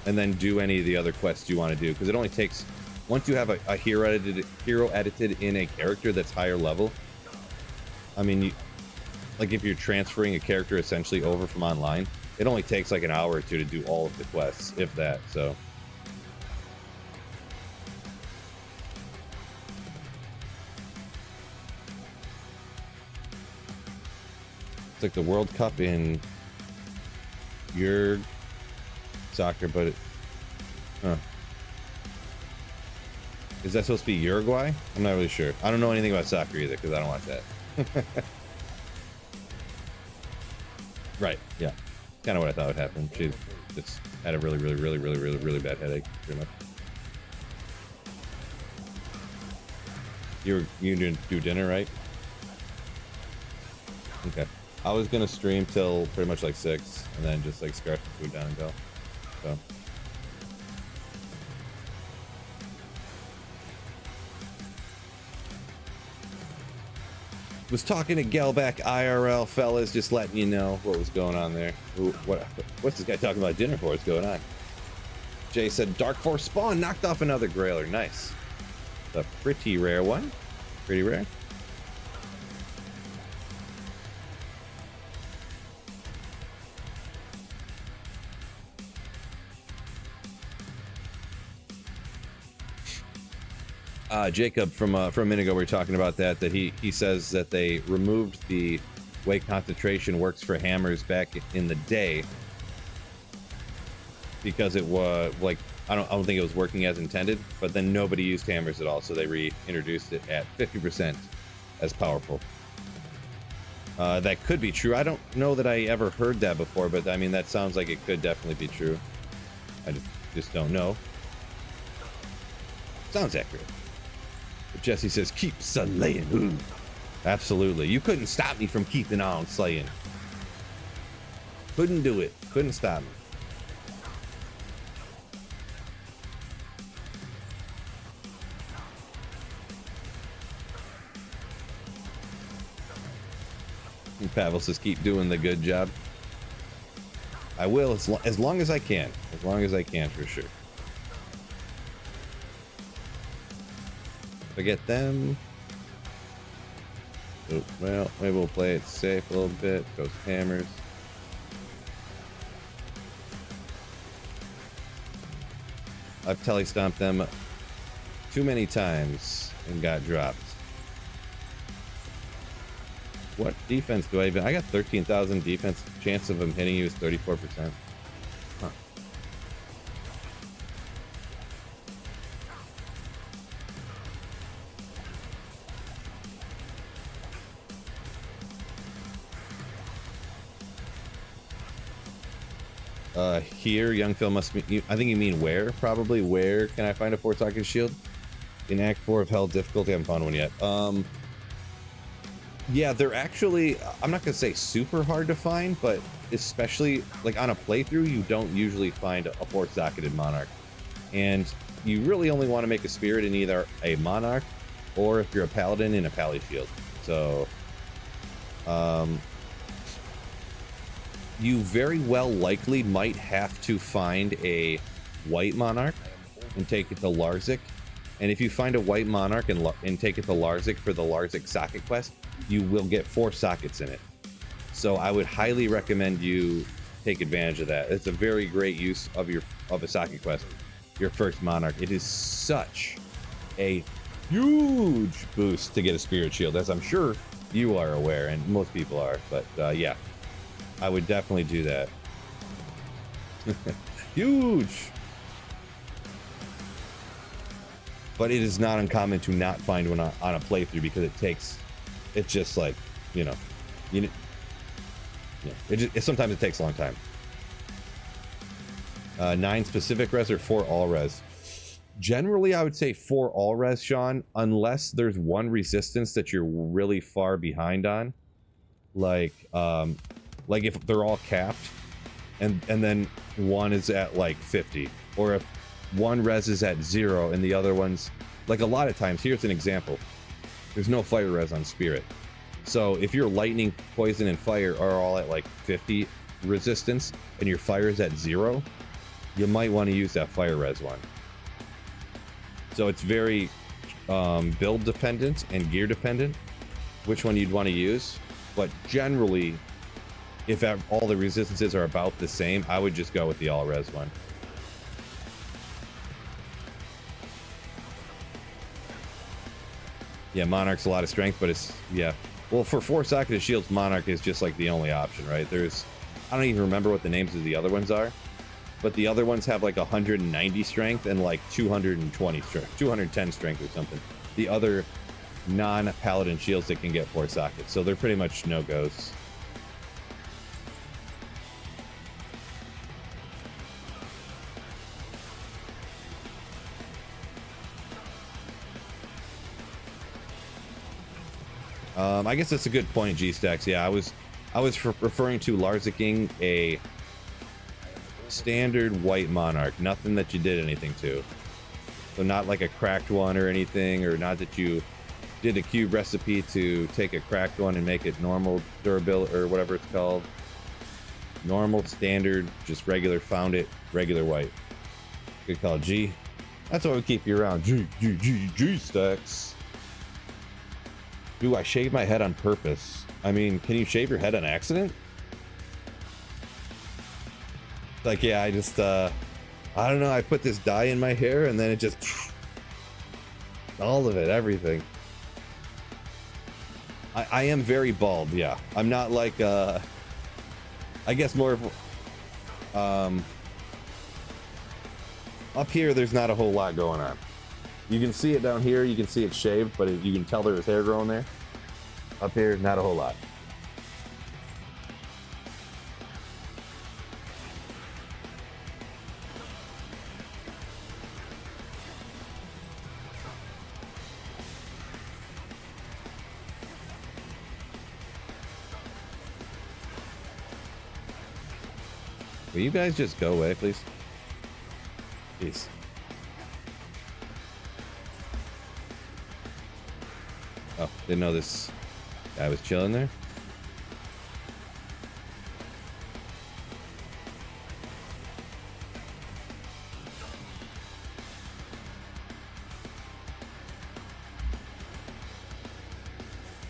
and then do any of the other quests you want to do, because it only takes, once you have a hero edited in a character that's higher level. I mean, like if you're transferring a character essentially over from online, it only takes like an hour or two to do all of the quests, if that. So it's like the World Cup in your soccer, but is that supposed to be Uruguay? I'm not really sure. I don't know anything about soccer either, because I don't watch that. Right, yeah. Kind of what I thought would happen. She just had a really bad headache, pretty much. You didn't do dinner, right? Okay. I was gonna stream till pretty much like 6, and then just like scarf the food down and go. So. Was talking to Gelback IRL, fellas, just letting you know what was going on there. What's this guy talking about dinner for? What's going on? Jay said Dark Force Spawn knocked off another Grailer. Nice. A pretty rare one. Pretty rare. Jacob from a minute ago, we were talking about that he says that they removed the way concentration works for hammers back in the day because it was like I don't think it was working as intended, but then nobody used hammers at all, so they reintroduced it at 50% as powerful. That could be true. I don't know that I ever heard that before, but I mean that sounds like it could definitely be true. I just don't know. Sounds accurate. But Jesse says, keep slaying. Ooh. Absolutely. You couldn't stop me from keeping on slaying. Couldn't do it. Couldn't stop me. And Pavel says, keep doing the good job. I will as long as I can. As long as I can, for sure. Forget them. Oh, well, maybe we'll play it safe a little bit. Those hammers. I've telestomped them too many times and got dropped. What defense do I even? I got 13,000 defense. Chance of them hitting you is 34%. Huh. Here, young Phil must be. I think you mean where? Probably where can I find a 4-socket shield? In Act 4 of Hell difficulty, I haven't found one yet. Yeah, they're actually, I'm not gonna say super hard to find, but especially like on a playthrough, you don't usually find a 4-socketed Monarch. And you really only want to make a Spirit in either a Monarch or if you're a Paladin in a Pally Shield. So, you very well likely might have to find a white Monarch and take it to Larzik. And if you find a white Monarch and take it to Larzik for the Larzik socket quest, you will get 4 sockets in it. So I would highly recommend you take advantage of that. It's a very great use of a socket quest, your first Monarch. It is such a huge boost to get a Spirit Shield, as I'm sure you are aware, and most people are. But yeah, I would definitely do that. Huge! But it is not uncommon to not find one on a playthrough because it's just like, sometimes it takes a long time. 9 specific res or 4 all res. Generally, I would say 4 all res, Sean, unless there's one resistance that you're really far behind on. Like if they're all capped and then one is at like 50, or if one res is at 0 and the other one's like, a lot of times, here's an example. There's no fire res on Spirit. So if your lightning, poison, and fire are all at like 50 resistance and your fire is at 0, you might want to use that fire res one. So it's very build dependent and gear dependent which one you'd want to use. But generally, if all the resistances are about the same, I would just go with the all res one. Yeah, Monarch's a lot of strength, but it's, yeah. Well, for 4-socketed shields, Monarch is just like the only option, right? I don't even remember what the names of the other ones are, but the other ones have like 190 strength and like 220 strength, 210 strength or something. The other non-paladin shields that can get 4 sockets, so they're pretty much no-goes. I guess that's a good point, G-Stacks. Yeah, I was referring to Larzicking a standard white Monarch, nothing that you did anything to. So not like a cracked one or anything, or not that you did a cube recipe to take a cracked one and make it normal durability or whatever it's called. Normal, standard, just regular, found it, regular white. Good call, G. That's why we keep you around. G-Stacks. Do I shave my head on purpose? I mean, can you shave your head on accident? Like, yeah, I don't know, I put this dye in my hair and then it just... All of it, everything. I am very bald, yeah. I'm not like, I guess more of, up here, there's not a whole lot going on. You can see it down here, you can see it shaved, but you can tell there's hair growing there. Up here, not a whole lot. Will you guys just go away, please? Peace. Oh, didn't know this guy was chilling there.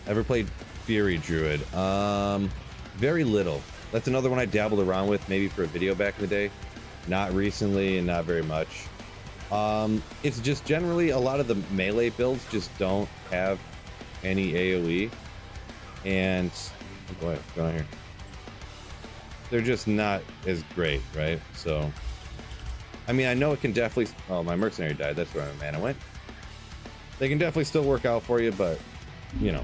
Ever played Fury Druid? Very little. That's another one I dabbled around with, maybe for a video back in the day. Not recently and not very much. It's just generally a lot of the melee builds just don't have any AoE. And go ahead, go on here. They're just not as great, right? So, I mean, I know it can definitely. Oh, my mercenary died. That's where my mana went. They can definitely still work out for you, but you know.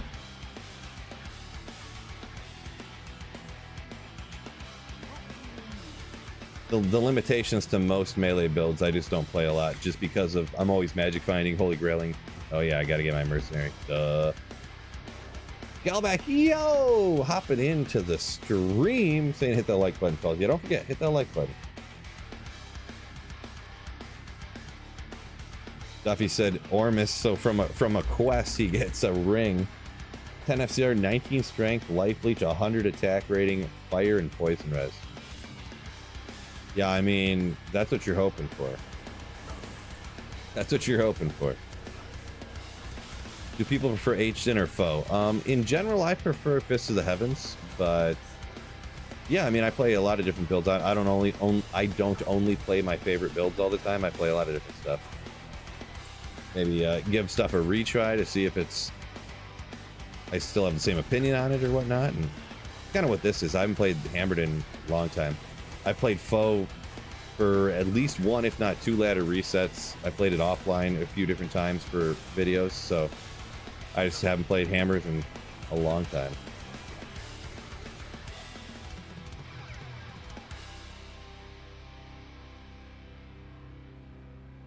The limitations to most melee builds, I just don't play a lot, just because of I'm always magic finding, holy grailing. Oh yeah, I gotta get my mercenary. Duh. Galback, yo, hopping into the stream, saying hit that like button, fellas. Yeah, don't forget, hit that like button. Duffy said Ormus, so from a quest he gets a ring, 10 FCR, 19 strength, life leech, 100 attack rating, fire and poison res. Yeah, I mean, that's what you're hoping for. That's what you're hoping for. Do people prefer H-Din or foe? In general, I prefer Fist of the Heavens, but yeah, I mean, I play a lot of different builds. I don't only play my favorite builds all the time. I play a lot of different stuff. Maybe give stuff a retry to see if I still have the same opinion on it or whatnot. And kind of what this is. I haven't played Hammered in a long time. I've played foe for at least one, if not two ladder resets. I played it offline a few different times for videos, so I just haven't played hammers in a long time.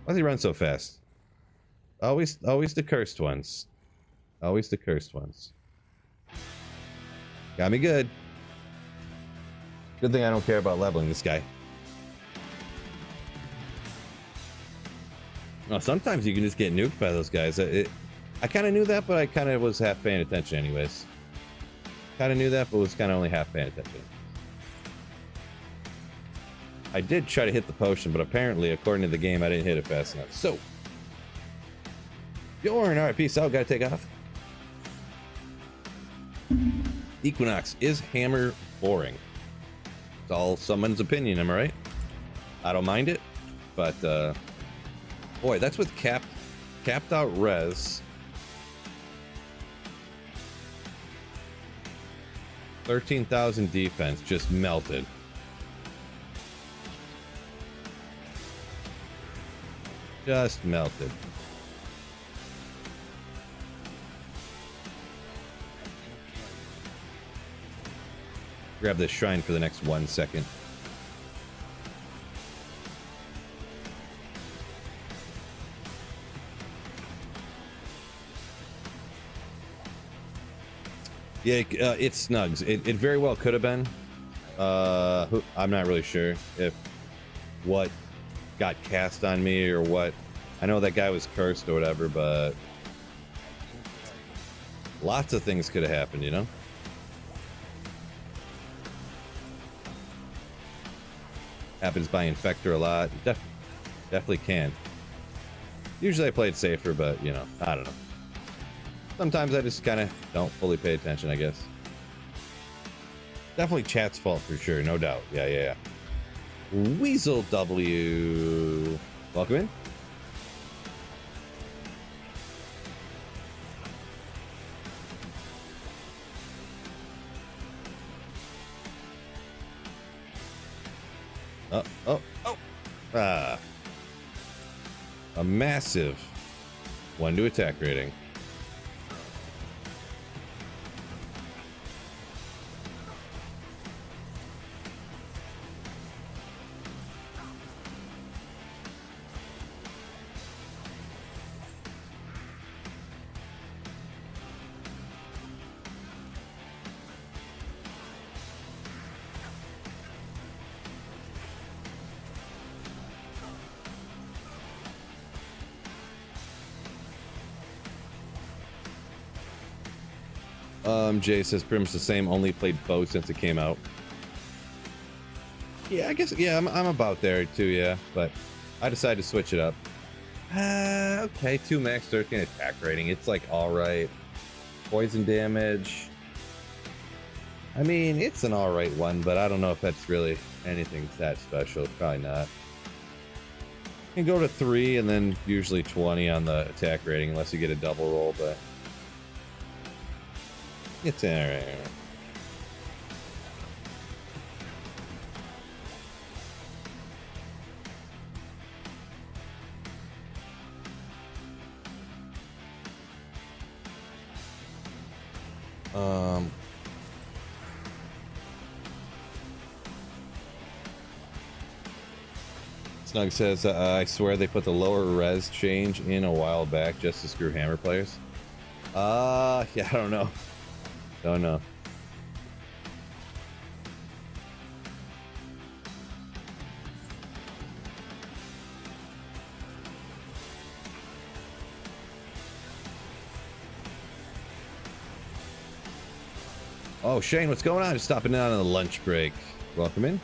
Why does he run so fast? Always the cursed ones. Always the cursed ones. Got me good. Good thing I don't care about leveling this guy. No, sometimes you can just get nuked by those guys. I kind of knew that, but I kind of was half paying attention anyways. Kind of knew that, but was kind of only half paying attention. I did try to hit the potion, but apparently, according to the game, I didn't hit it fast enough. So, Bjorn, all right, peace out. Gotta take off. Equinox, is hammer boring? It's all someone's opinion, am I right? I don't mind it, but boy, that's with capped out res. 13,000 defense just melted. Just melted. Grab this shrine for the next 1 second. Yeah, it snugs. It very well could have been. I'm not really sure if what got cast on me or what. I know that guy was cursed or whatever, but lots of things could have happened, you know? Happens by Infector a lot. Definitely can. Usually I play it safer, but, you know, I don't know. Sometimes I just kind of don't fully pay attention, I guess. Definitely chat's fault for sure, no doubt. Yeah. Weasel W. Welcome in. Oh. Ah. A massive 1 to attack rating. Jay says pretty much the same, only played bow since it came out. Yeah, I guess, yeah, I'm about there too, yeah, but I decided to switch it up. Okay, 2 max 13 attack rating, it's like alright. Poison damage, I mean, it's an alright one, but I don't know if that's really anything that special, probably not. You can go to 3 and then usually 20 on the attack rating unless you get a double roll, but it's alright. Snug says, I swear they put the lower res change in a while back just to screw hammer players. Yeah, I don't know. Don't know. Oh, Shane, what's going on? Just stopping in on a lunch break. Welcome in.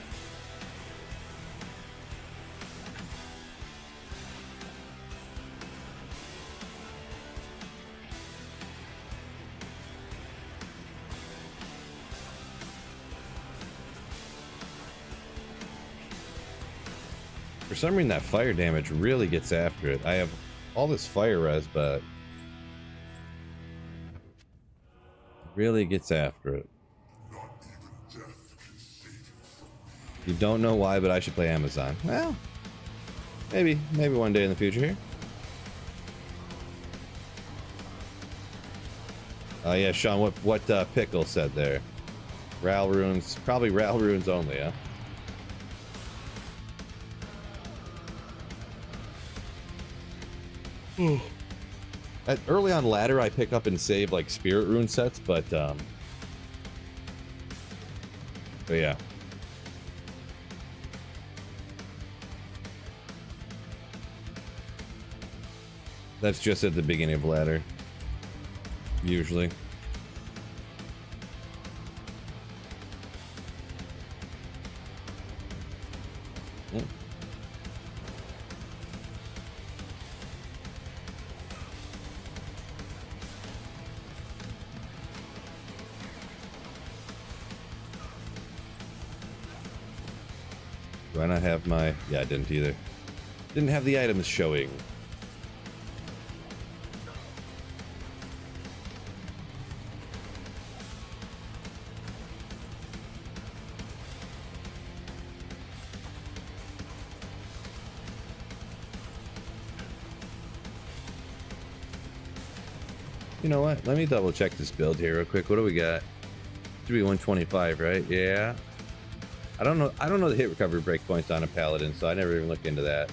For some reason, that fire damage really gets after it. I have all this fire res, but really gets after it. You don't know why, but I should play Amazon. Well, maybe one day in the future here. Oh yeah, Sean, what Pickle said there? Ral runes, probably Ral runes only, huh? Early on ladder, I pick up and save like spirit rune sets, but yeah. That's just at the beginning of ladder, usually. Do I not have my... Yeah, I didn't either. Didn't have the items showing. You know what? Let me double check this build here real quick. What do we got? Should be 125, right? Yeah. I don't know the hit recovery breakpoints on a paladin, so I never even looked into that.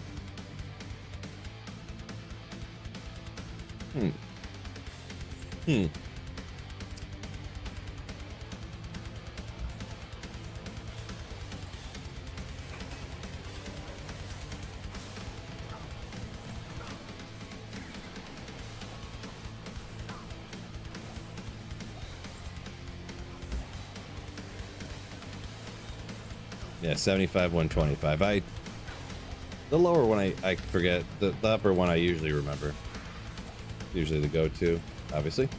Yeah, 75, 125. The lower one I forget. The upper one I usually remember. Usually the go-to, obviously.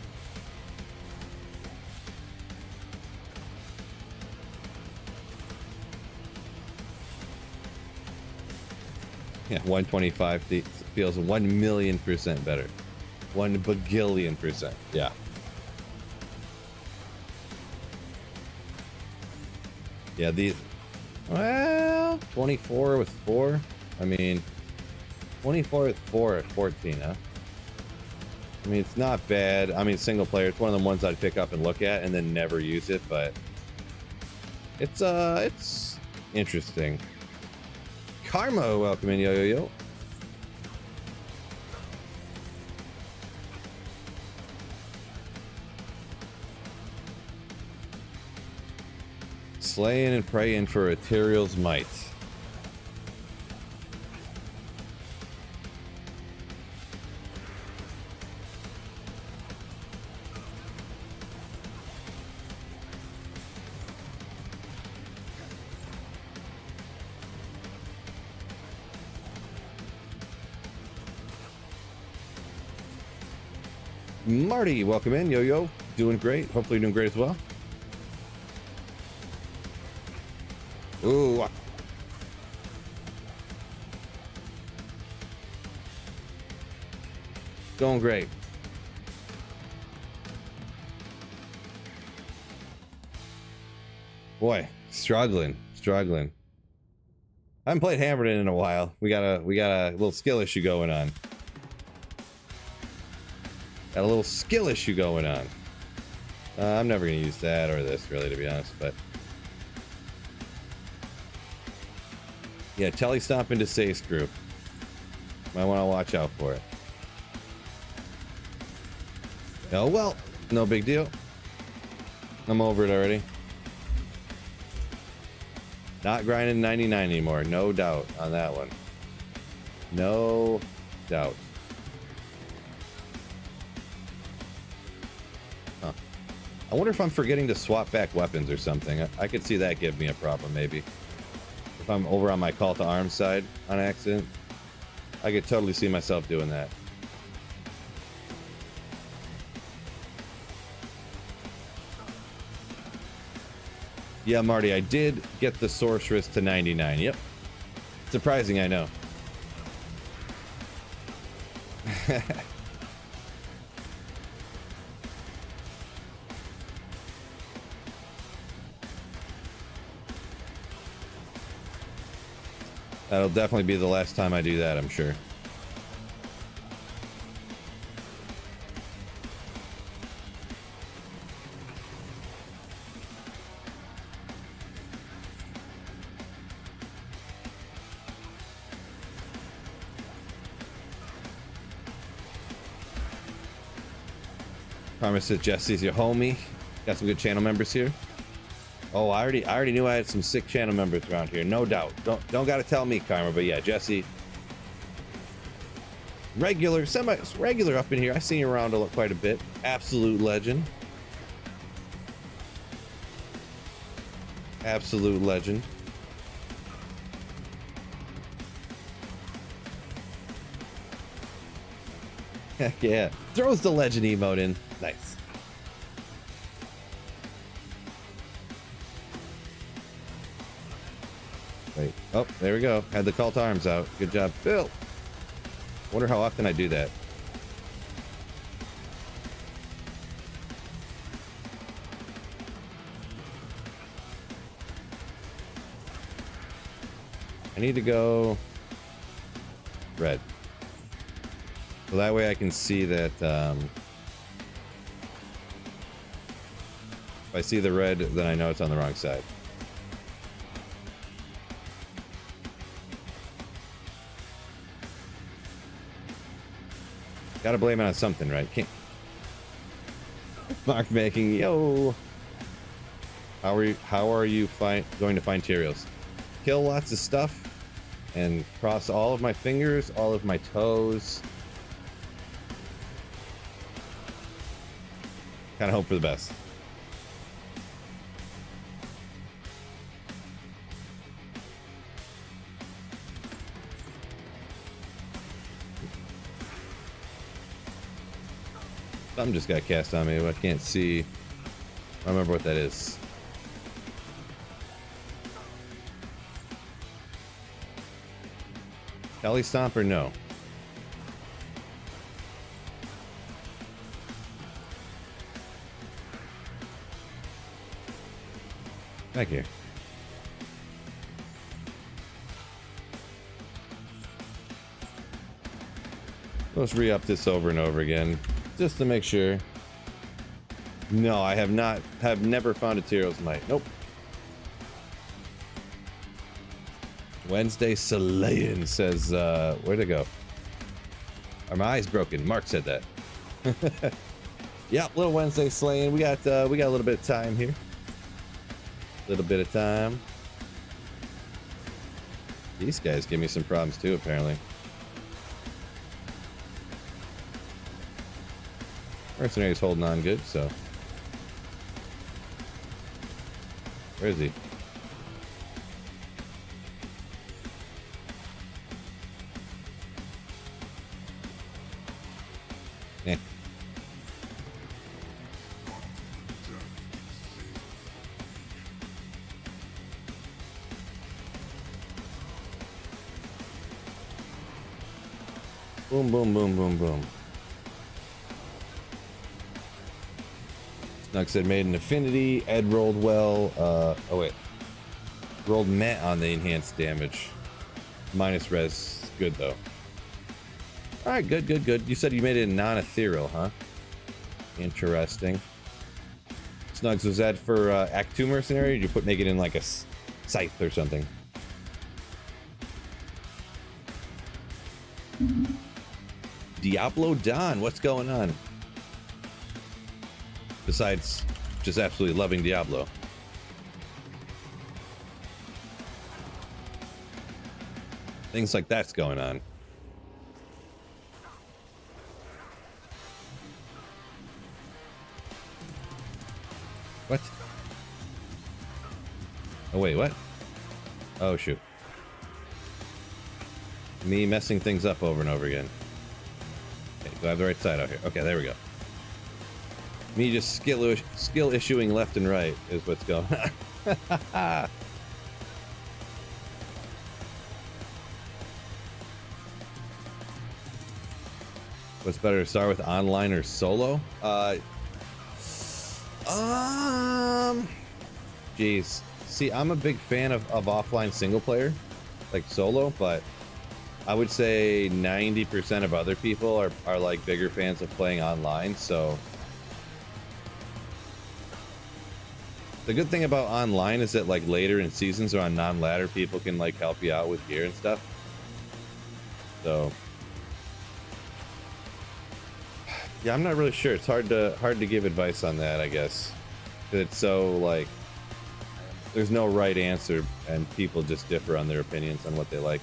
Yeah, 125 feels 1,000,000% better. 1 bagillion%. Yeah. Yeah, these... Well... Well, 24 with 4. I mean, 24 with 4 at 14, huh? I mean, it's not bad. I mean, single player. It's one of the ones I'd pick up and look at and then never use it, but it's interesting. Karma, welcome in, yo. Slaying and praying for Ethereal's might. Marty, welcome in, yo. Doing great. Hopefully you're doing great as well. Ooh. Going great. Boy, struggling. I haven't played Hammered in a while. We got a little skill issue going on. Got a little skill issue going on. I'm never gonna use that or this, really, to be honest, but yeah, telly stomp into Sace group. Might want to watch out for it. Oh well, no big deal. I'm over it already. Not grinding 99 anymore, no doubt on that one. No doubt. Huh. I wonder if I'm forgetting to swap back weapons or something. I could see that give me a problem, maybe. If I'm over on my call to arms side on accident, I could totally see myself doing that. Yeah, Marty, I did get the sorceress to 99. Yep. Surprising, I know. That'll definitely be the last time I do that, I'm sure. Karma says Jesse's your homie. Got some good channel members here. Oh, I already knew I had some sick channel members around here, no doubt. Don't gotta tell me, Karma, but yeah, Jesse. Regular, semi-regular up in here. I seen you around quite a bit. Absolute legend. Absolute legend. Heck yeah. Throws the legend emote in. Nice. Wait. Oh, there we go. Had the call to arms out. Good job, Phil. Wonder how often I do that. I need to go red. So that way I can see that if I see the red, then I know it's on the wrong side. Gotta blame it on something, right? Can't. Mark making, yo. How are you going to find Tyraels? Kill lots of stuff and cross all of my fingers, all of my toes. Kind of hope for the best. Something just got cast on me, but I can't see. I don't remember what that is. Kelly Stomp or no? Back here. Let's re-up this over and over again, just to make sure. No, I have never found a Tyro's Might. Nope. Wednesday Slaying says, where'd it go? Are my eyes broken? Mark said that. Yep, little Wednesday Slaying. We got a little bit of time here. Little bit of time. These guys give me some problems too, apparently. Mercenary's holding on good, so. Where is he? Eh. Boom, boom, boom, boom, boom. Snug said made an affinity. Ed rolled well. Oh wait. Rolled met on the enhanced damage. Minus res. Good though. Alright, good, good, good. You said you made it non-ethereal, huh? Interesting. Snugs, was that for Act 2 Mercenary, or did you make it in like a scythe or something? Diablo Don, what's going on? Besides just absolutely loving Diablo. Things like that's going on. What? Oh wait, what? Oh shoot. Me messing things up over and over again. Okay, do I have the right side out here? Okay, there we go. Me just skill issuing left and right is what's going on. What's better, to start with online or solo? Geez. See, I'm a big fan of offline single player, like solo, but I would say 90% of other people are like bigger fans of playing online, so. The good thing about online is that like later in seasons or on non-ladder, people can like help you out with gear and stuff. So. Yeah, I'm not really sure. It's hard to give advice on that, I guess. It's so like there's no right answer and people just differ on their opinions on what they like.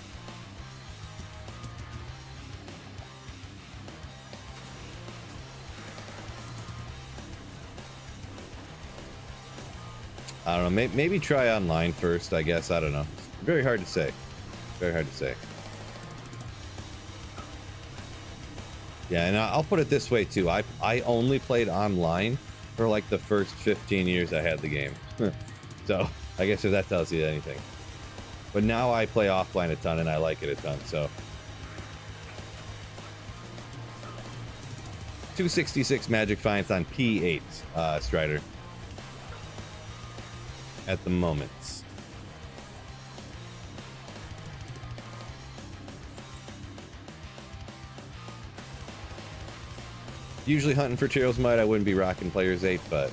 I don't know, maybe try online first, I guess. I don't know. Very hard to say. Very hard to say. Yeah, and I'll put it this way too. I only played online for like the first 15 years I had the game. So I guess if that tells you anything. But now I play offline a ton and I like it a ton, so. 266 Magic Finds on P8, Strider. At the moment. Usually hunting for Tyro's Might, I wouldn't be rocking Players 8, but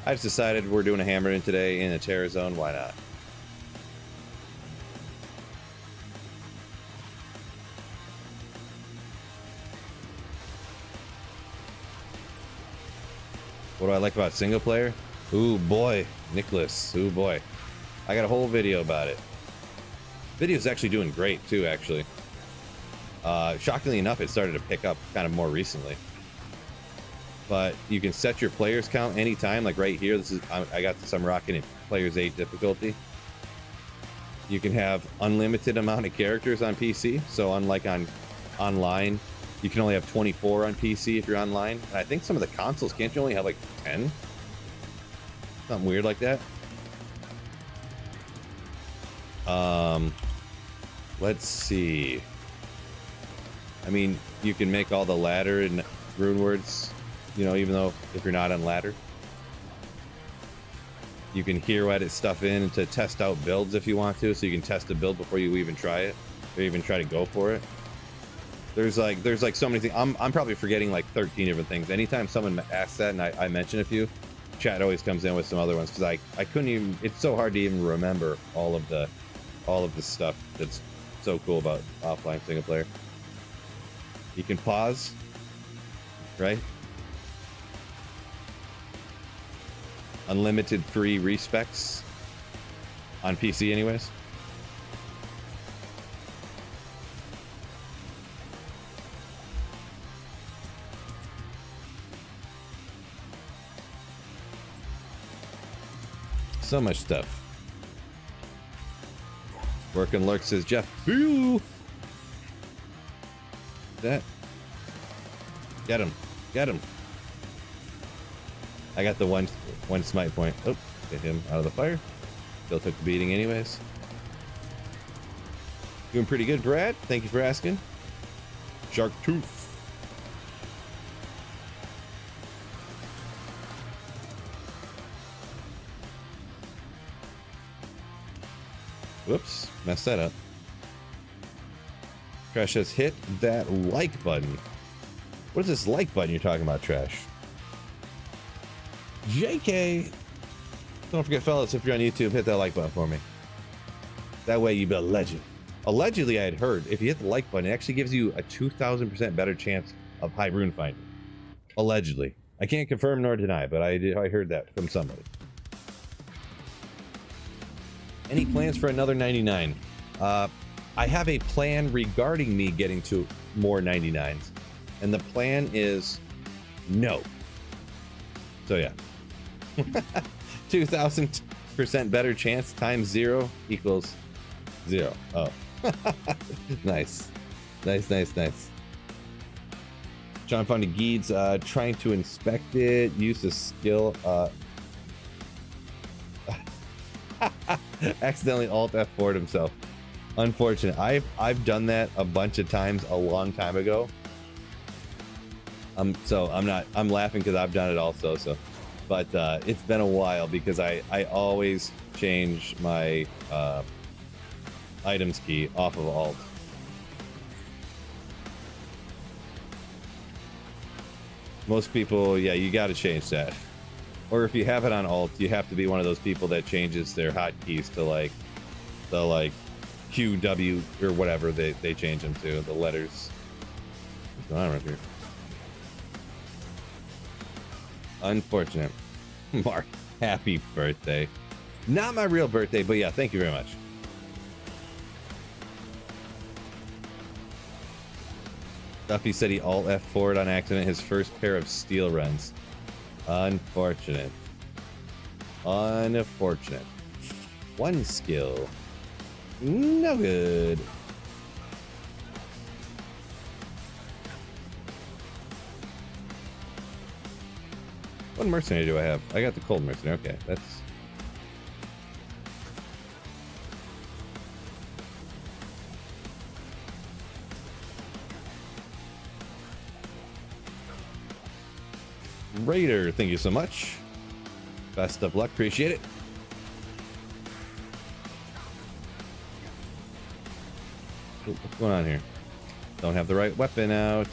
I just decided we're doing a hammer in today in a Terror Zone, why not? What do I like about single player? Ooh boy, Nicholas, ooh boy. I got a whole video about it. Video's actually doing great too, actually. Shockingly enough, it started to pick up kind of more recently. But you can set your players count anytime, like right here. This is I got this, I'm rocking it Players 8 difficulty. You can have unlimited amount of characters on PC, so unlike on online, you can only have 24 on PC if you're online. And I think some of the consoles, can't you only have like 10? Something weird like that. Let's see. I mean, you can make all the ladder and rune words, you know, even though if you're not on ladder. You can hero edit stuff in to test out builds if you want to, so you can test a build before you even try it, or even try to go for it. There's like so many things. I'm probably forgetting like 13 different things. Anytime someone asks that and I mention a few, chat always comes in with some other ones because I couldn't even. It's so hard to even remember all of the stuff that's so cool about offline single player. You can pause, right? Unlimited free respecs on PC, anyways. So much stuff. Working Lurk says Jeff. Boo! That. Get him. Get him. I got the one smite point. Oh, get him out of the fire. Still took the beating anyways. Doing pretty good, Brad. Thank you for asking. Shark Tooth. Whoops, messed that up. Trash says hit that like button. What is this like button you're talking about, Trash? JK. Don't forget, fellas, if you're on YouTube, hit that like button for me. That way you be a legend. Allegedly, I had heard if you hit the like button, it actually gives you a 2,000% better chance of high rune finding. Allegedly. I can't confirm nor deny, but I heard that from somebody. Any plans for another 99? I have a plan regarding me getting to more 99s. And the plan is no. So yeah. 2,000% better chance times 0 equals 0. Oh. Nice. Nice. John found a Geeds trying to inspect it, use the skill. Accidentally Alt F4'd himself. Unfortunate. I've done that a bunch of times a long time ago. So I'm laughing because I've done it also. So, but it's been a while because I always change my items key off of Alt. Most people, yeah, you got to change that. Or if you have it on Alt, you have to be one of those people that changes their hotkeys to like the Q, W, or whatever they change them to, the letters. What's going on right here? Unfortunate. Mark, happy birthday. Not my real birthday, but yeah, thank you very much. Duffy said he Alt F4'd on accident his first pair of steel runs. Unfortunate. Unfortunate. One skill. No good. What mercenary do I have? I got the cold mercenary. Okay, that's... Raider, thank you so much. Best of luck, appreciate it. Oh, what's going on here? Don't have the right weapon out.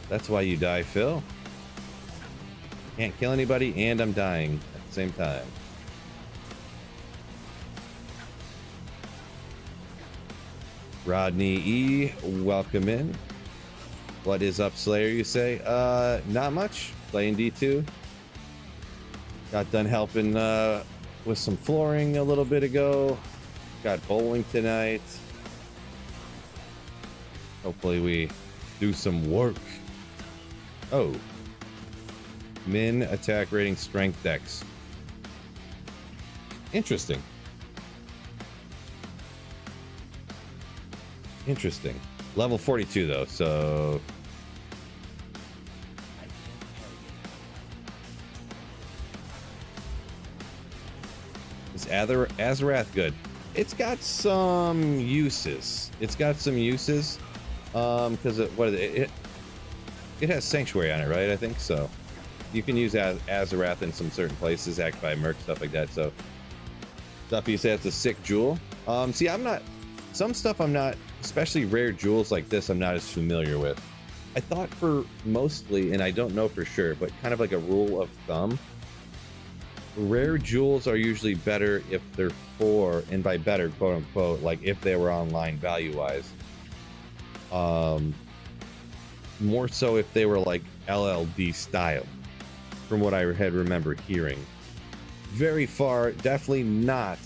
That's why you die, Phil. Can't kill anybody, and I'm dying at the same time. Rodney E, welcome in. What is up, Slayer, you say? Not much. Playing D2. Got done helping with some flooring a little bit ago. Got bowling tonight. Hopefully we do some work. Oh. Min attack rating strength dex. Interesting. Interesting. Level 42 though, so... Is Azarath good? It's got some uses. Because it has Sanctuary on it, right? I think so. You can use Azarath in some certain places, act by Merc, stuff like that. So stuff you say it's a sick jewel. See, I'm not... Some stuff I'm not especially rare jewels like this, I'm not as familiar with. I thought for mostly, and I don't know for sure, but kind of like a rule of thumb, rare jewels are usually better if they're for, and by better, quote unquote, like if they were online value wise. More so if they were like LLD style, from what I had remember hearing. Very far, definitely not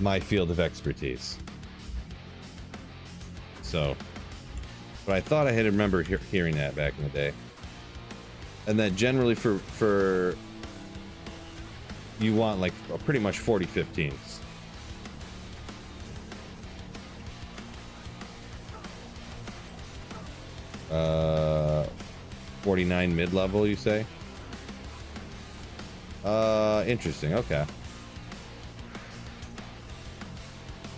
my field of expertise. So, but I thought I had remember hearing that back in the day. And then generally for you want like pretty much 40-15s. 49 mid-level, you say? Interesting. Okay.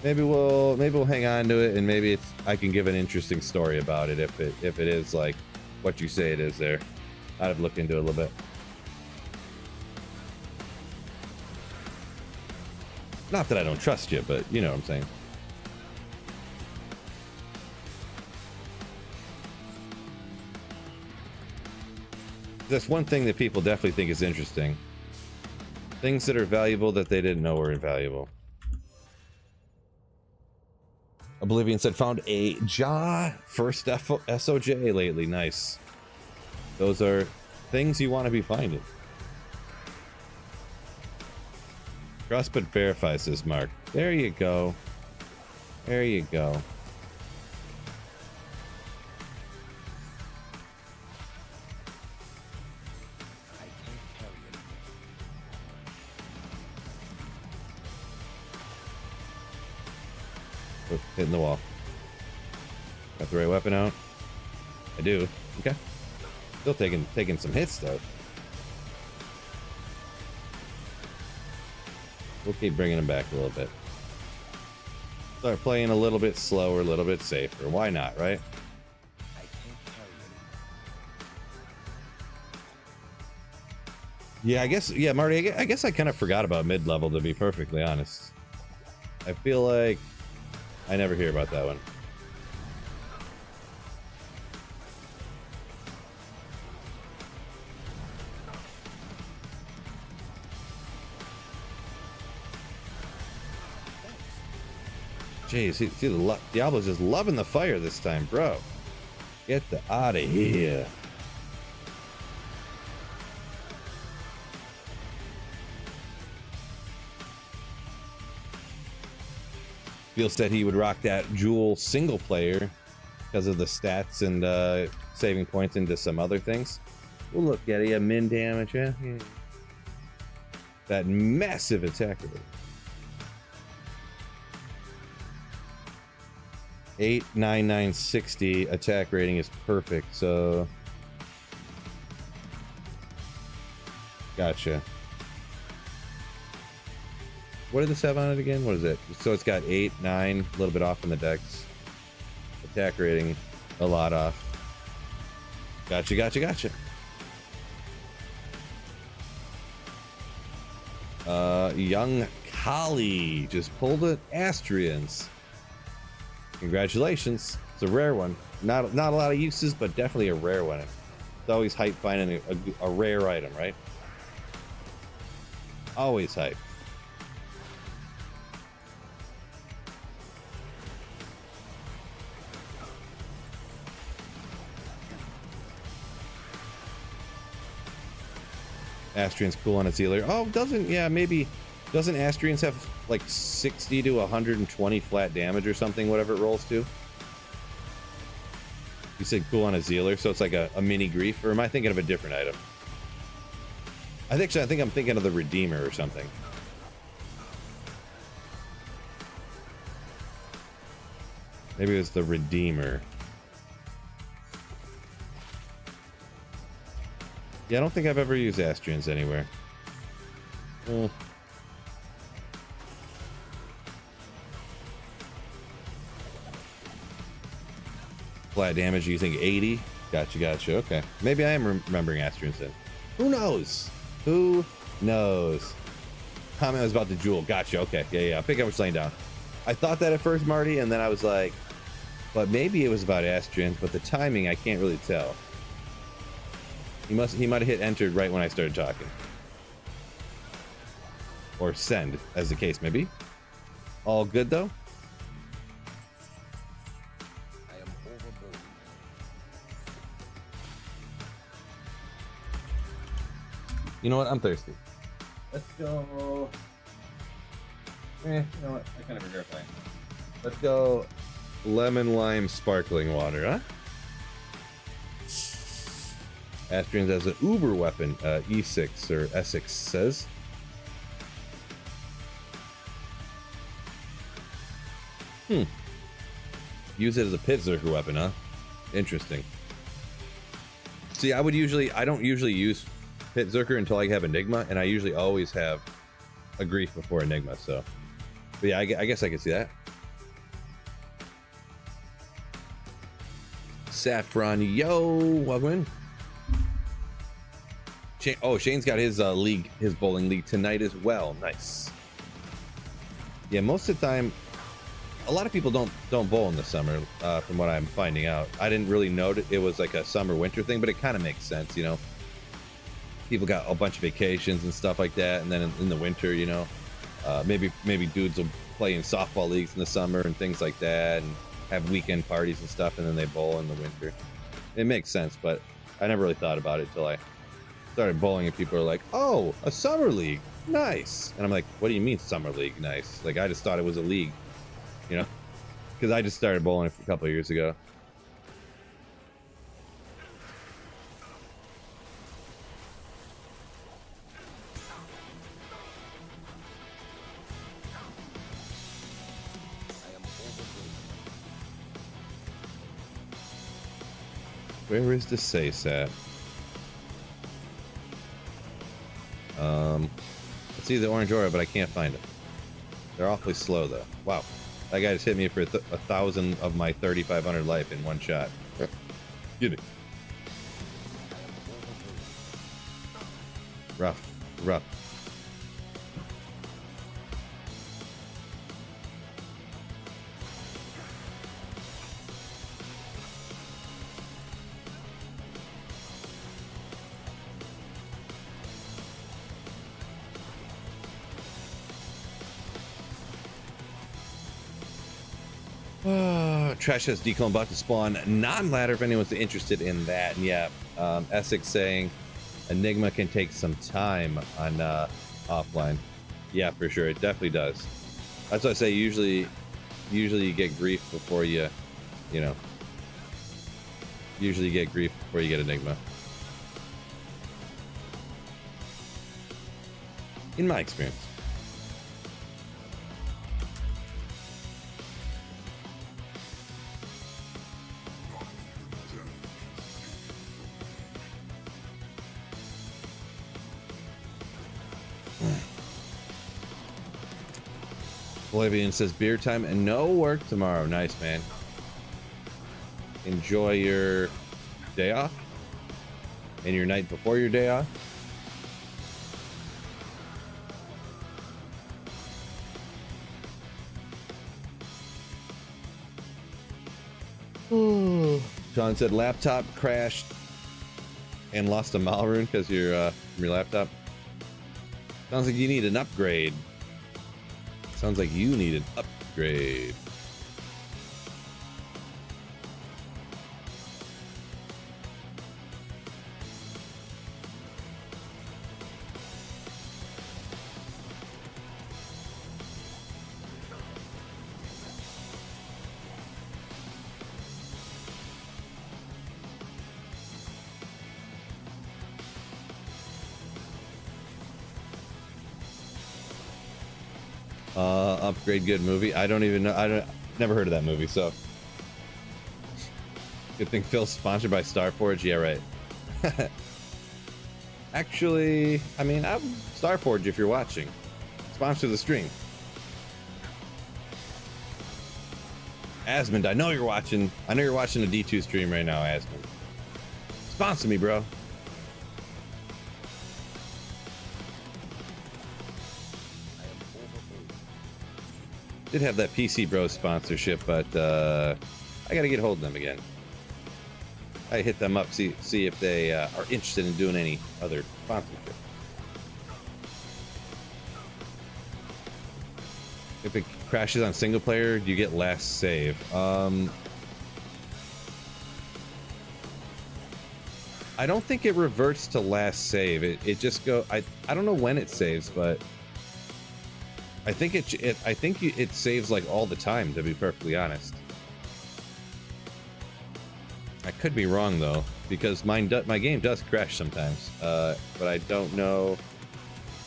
Maybe we'll hang on to it, and maybe I can give an interesting story about it if it is like what you say it is there. I'd have looked into it a little bit. Not that I don't trust you, but you know what I'm saying. That's one thing that people definitely think is interesting. Things that are valuable that they didn't know were invaluable. Oblivion said, found a first SOJ lately. Nice. Those are things you want to be finding. Trust but verify, says Mark. There you go. There you go. Oh, hitting the wall. Got the right weapon out? I do. Okay. Still taking some hits though. We'll keep bringing them back a little bit. Start playing a little bit slower, a little bit safer. Why not, right? I can't carry it. Yeah, I guess. Yeah, Marty. I guess I kind of forgot about mid-level, to be perfectly honest. I feel like I never hear about that one. Jeez, see the Diablo's just loving the fire this time, bro. Get out of here. Phil said he would rock that Jewel single player because of the stats and saving points into some other things. Well, look at it, min damage, yeah. That massive attack rate. 89960 attack rating is perfect, so gotcha. What did this have on it again? What is it? So it's got 8, 9, a little bit off in the dex. Attack rating, a lot off. Gotcha, gotcha, gotcha. Young Kali just pulled it. Astrians. Congratulations. It's a rare one. Not a lot of uses, but definitely a rare one. It's always hype finding a rare item, right? Always hype. Astrian's cool on its healer. Oh, maybe doesn't Astrians have like 60 to 120 flat damage or something, whatever it rolls to? You said cool on a Zealer, so it's like a mini grief, or am I thinking of a different item? I think I'm thinking of the Redeemer or something. Maybe it was the Redeemer. Yeah, I don't think I've ever used Astrians anywhere. Flat damage using 80. Gotcha. Okay. Maybe I am remembering Astrians then. Who knows? Who knows? Comment was about the jewel. Gotcha. Okay. Yeah. Pick up what's laying down. I thought that at first, Marty, and then I was like, but maybe it was about Astrians, but the timing I can't really tell. He might have hit entered right when I started talking. Or send, as the case may be. All good though? I am overboard. You know what? I'm thirsty. Let's go. You know what? I kind of regret playing. Let's go lemon lime sparkling water, huh? Astrians as an uber weapon, E6 or Essex says. Use it as a pit zerker weapon, huh? Interesting. See, I don't usually use pit zerker until I have Enigma, and I usually always have a grief before Enigma, so. But yeah, I guess I can see that. Saffron, yo, welcome in. Shane's got his league, his bowling league tonight as well. Nice. Yeah, most of the time, a lot of people don't bowl in the summer, from what I'm finding out. I didn't really know it was like a summer-winter thing, but it kind of makes sense, you know. People got a bunch of vacations and stuff like that, and then in the winter, you know, maybe dudes will play in softball leagues in the summer and things like that, and have weekend parties and stuff, and then they bowl in the winter. It makes sense, but I never really thought about it till I started bowling, and people are like, "Oh, a summer league, nice," and I'm like, "What do you mean summer league, nice?" Like I just thought it was a league. You know, because I just started bowling a couple of years ago. I am overboard. Where is the Sace at? It's either orange aura, but I can't find it. They're awfully slow though. Wow. That guy just hit me for 1,000 of my 3,500 life in one shot. Excuse me. Rough. Trash has declone about to spawn non-ladder if anyone's interested in that. And yeah, Essex saying Enigma can take some time on offline. Yeah, for sure, it definitely does. That's why I say usually you get grief before you know. Usually you get grief before you get Enigma. In my experience. Oblivion says beer time and no work tomorrow. Nice, man. Enjoy your day off and your night before your day off. John said laptop crashed and lost a malrune because your laptop. Sounds like you need an upgrade. Sounds like you need an upgrade. Upgrade good movie. I don't even know. Never heard of that movie. So good thing Phil's sponsored by Starforge. Yeah, right. Actually, I mean, I'm Starforge if you're watching. Sponsor the stream. Asmund, I know you're watching. I know you're watching a D2 stream right now, Asmund. Sponsor me, bro. Did have that PC Bros sponsorship, but I gotta get hold of them again. I hit them up, see if they are interested in doing any other sponsorship. If it crashes on single player, do you get last save? I don't think it reverts to last save. It just go. I don't know when it saves, but I think it saves like all the time. To be perfectly honest, I could be wrong though, because my game does crash sometimes. But I don't know.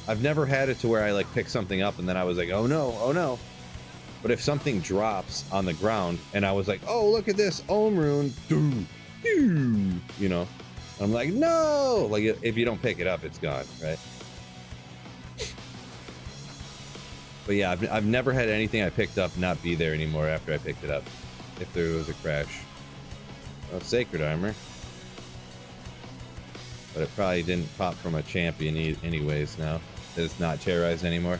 I've never had it to where I like pick something up and then I was like, oh no. But if something drops on the ground and I was like, oh look at this Ohm rune, you know. I'm like, no! Like, if you don't pick it up, it's gone, right? But yeah, I've never had anything I picked up not be there anymore after I picked it up, if there was a crash. Oh, Sacred Armor. But it probably didn't pop from a champion anyways now. It's not terrorized anymore.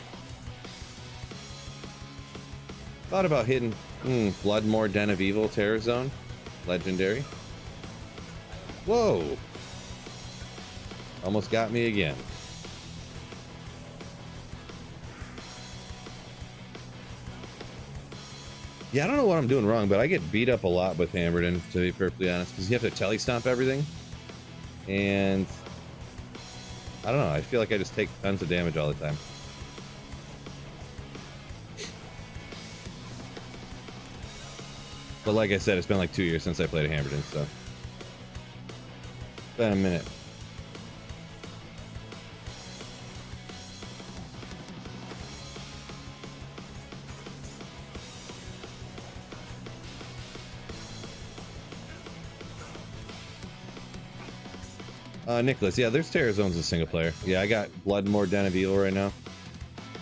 Thought about hitting Bloodmore Den of Evil Terror Zone. Legendary. Whoa! Almost got me again. Yeah, I don't know what I'm doing wrong, but I get beat up a lot with Hammerden, to be perfectly honest, because you have to telestomp everything. And I don't know, I feel like I just take tons of damage all the time. But like I said, it's been like 2 years since I played a Hammerden, so it's been a minute. Nicholas, yeah, there's Terror Zones in single player. Yeah, I got Bloodmore Den of Evil right now.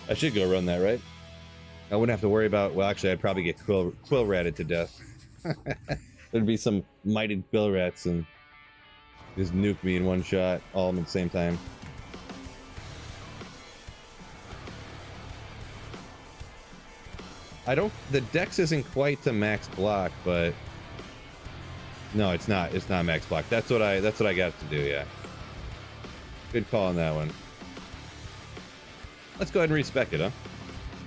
I should go run that, right? I wouldn't have to worry about, well, actually, I'd probably get quill ratted to death. There'd be some mighty quill rats and just nuke me in one shot, all at the same time. The dex isn't quite to max block, but no, it's not max block. That's what I got to do, yeah. Good call on that one. Let's go ahead and respec it, huh?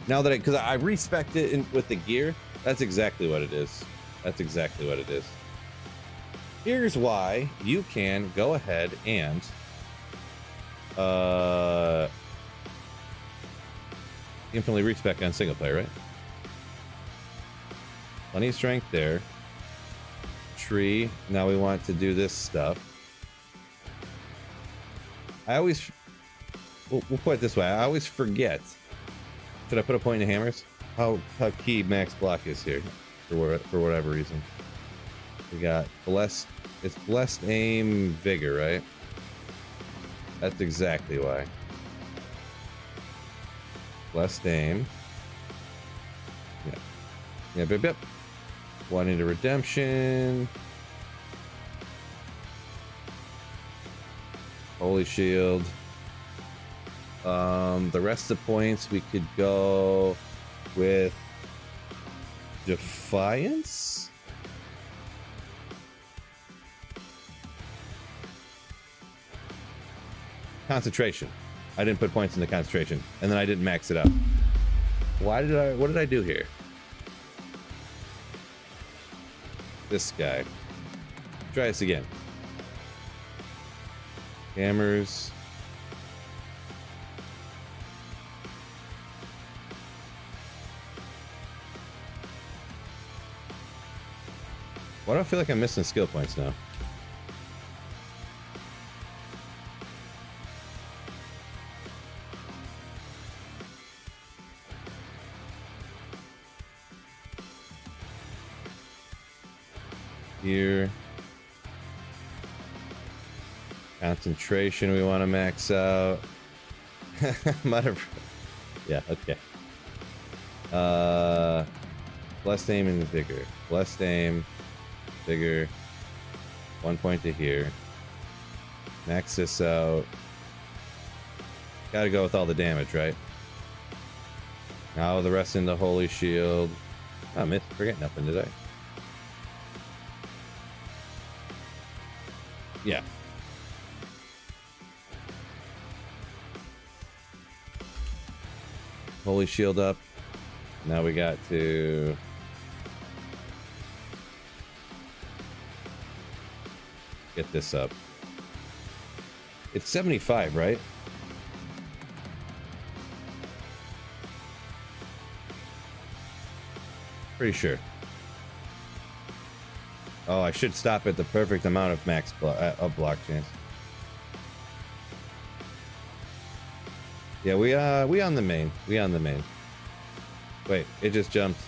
Now that because I respec'd it with the gear, that's exactly what it is. That's exactly what it is. Here's why you can go ahead and infinitely respec on single player, right? Plenty of strength there. Tree. Now we want to do this stuff. We'll put it this way. I always forget. Should I put a point in the hammers? How key max block is here for whatever reason. We got blessed. It's blessed aim vigor, right? That's exactly why. Blessed aim. Yeah. Yep. One into redemption. Holy shield. The rest of the points we could go with Defiance. Concentration. I didn't put points in the concentration, and then I didn't max it up. What did I do here? This guy. Try this again. Hammers. Why do I feel like I'm missing skill points now? Here. Concentration we want to max out. Yeah, okay. Blessed aim and vigor. Blessed aim, vigor. 1 point to here. Max this out. Gotta go with all the damage, right? Now the rest in the holy shield. I missed. Forget nothing today. Yeah. Holy shield up. Now we got to get this up. It's 75, right? Pretty sure. Oh, I should stop at the perfect amount of max block chance. Yeah, we on the main. We on the main. Wait, it just jumped.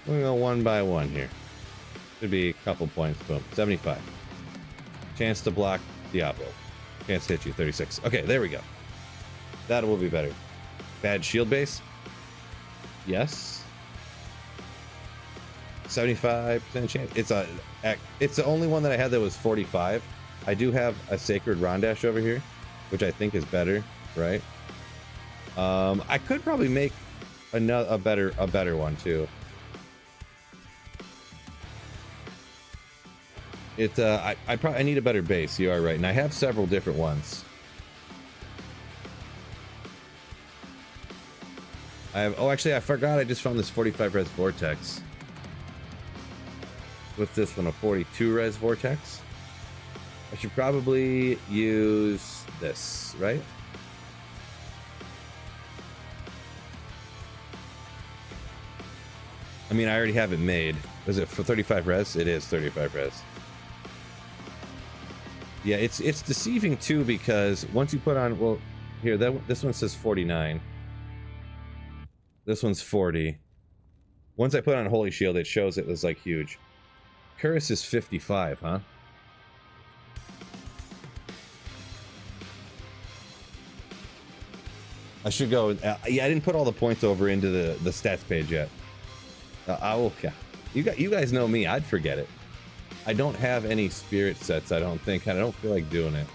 We're gonna go one by one here. Should be a couple points. Boom. 75. Chance to block Diablo. Chance to hit you. 36. Okay, there we go. That will be better. Bad shield base? Yes. 75% chance. It's the only one that I had that was 45. I do have a Sacred Rondash over here, which I think is better, right? I could probably make a better one too. I need a better base. You are right, and I have several different ones. Actually, I forgot. I just found this 45 res vortex. With this one, a 42 res vortex. I should probably use this, right? I mean, I already have it made. Is it for 35 res? It is 35 res. Yeah, it's deceiving too, because once you put on, well, here, this one says 49. This one's 40. Once I put on Holy Shield, it shows it was like huge. Curse is 55, huh? I should go. Yeah, I didn't put all the points over into the stats page yet. I will. You guys know me. I'd forget it. I don't have any spirit sets. I don't think. And I don't feel like doing it.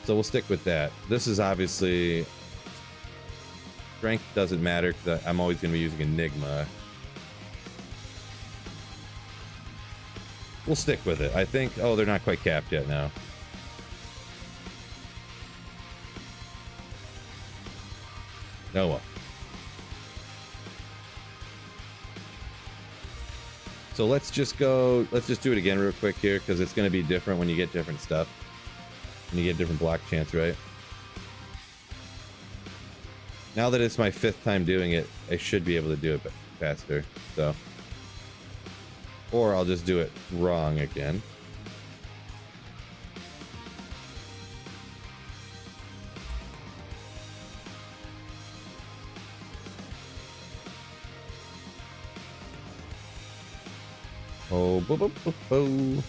So we'll stick with that. This is obviously. Strength doesn't matter because I'm always going to be using Enigma. We'll stick with it. I think. Oh, they're not quite capped yet now. Oh well. So let's just go. Let's just do it again real quick here, because it's going to be different when you get different stuff. When you get different block chance, right? Now that it's my 5th time doing it, I should be able to do it faster. So, or I'll just do it wrong again. Oh, boo, boo, boo, boo.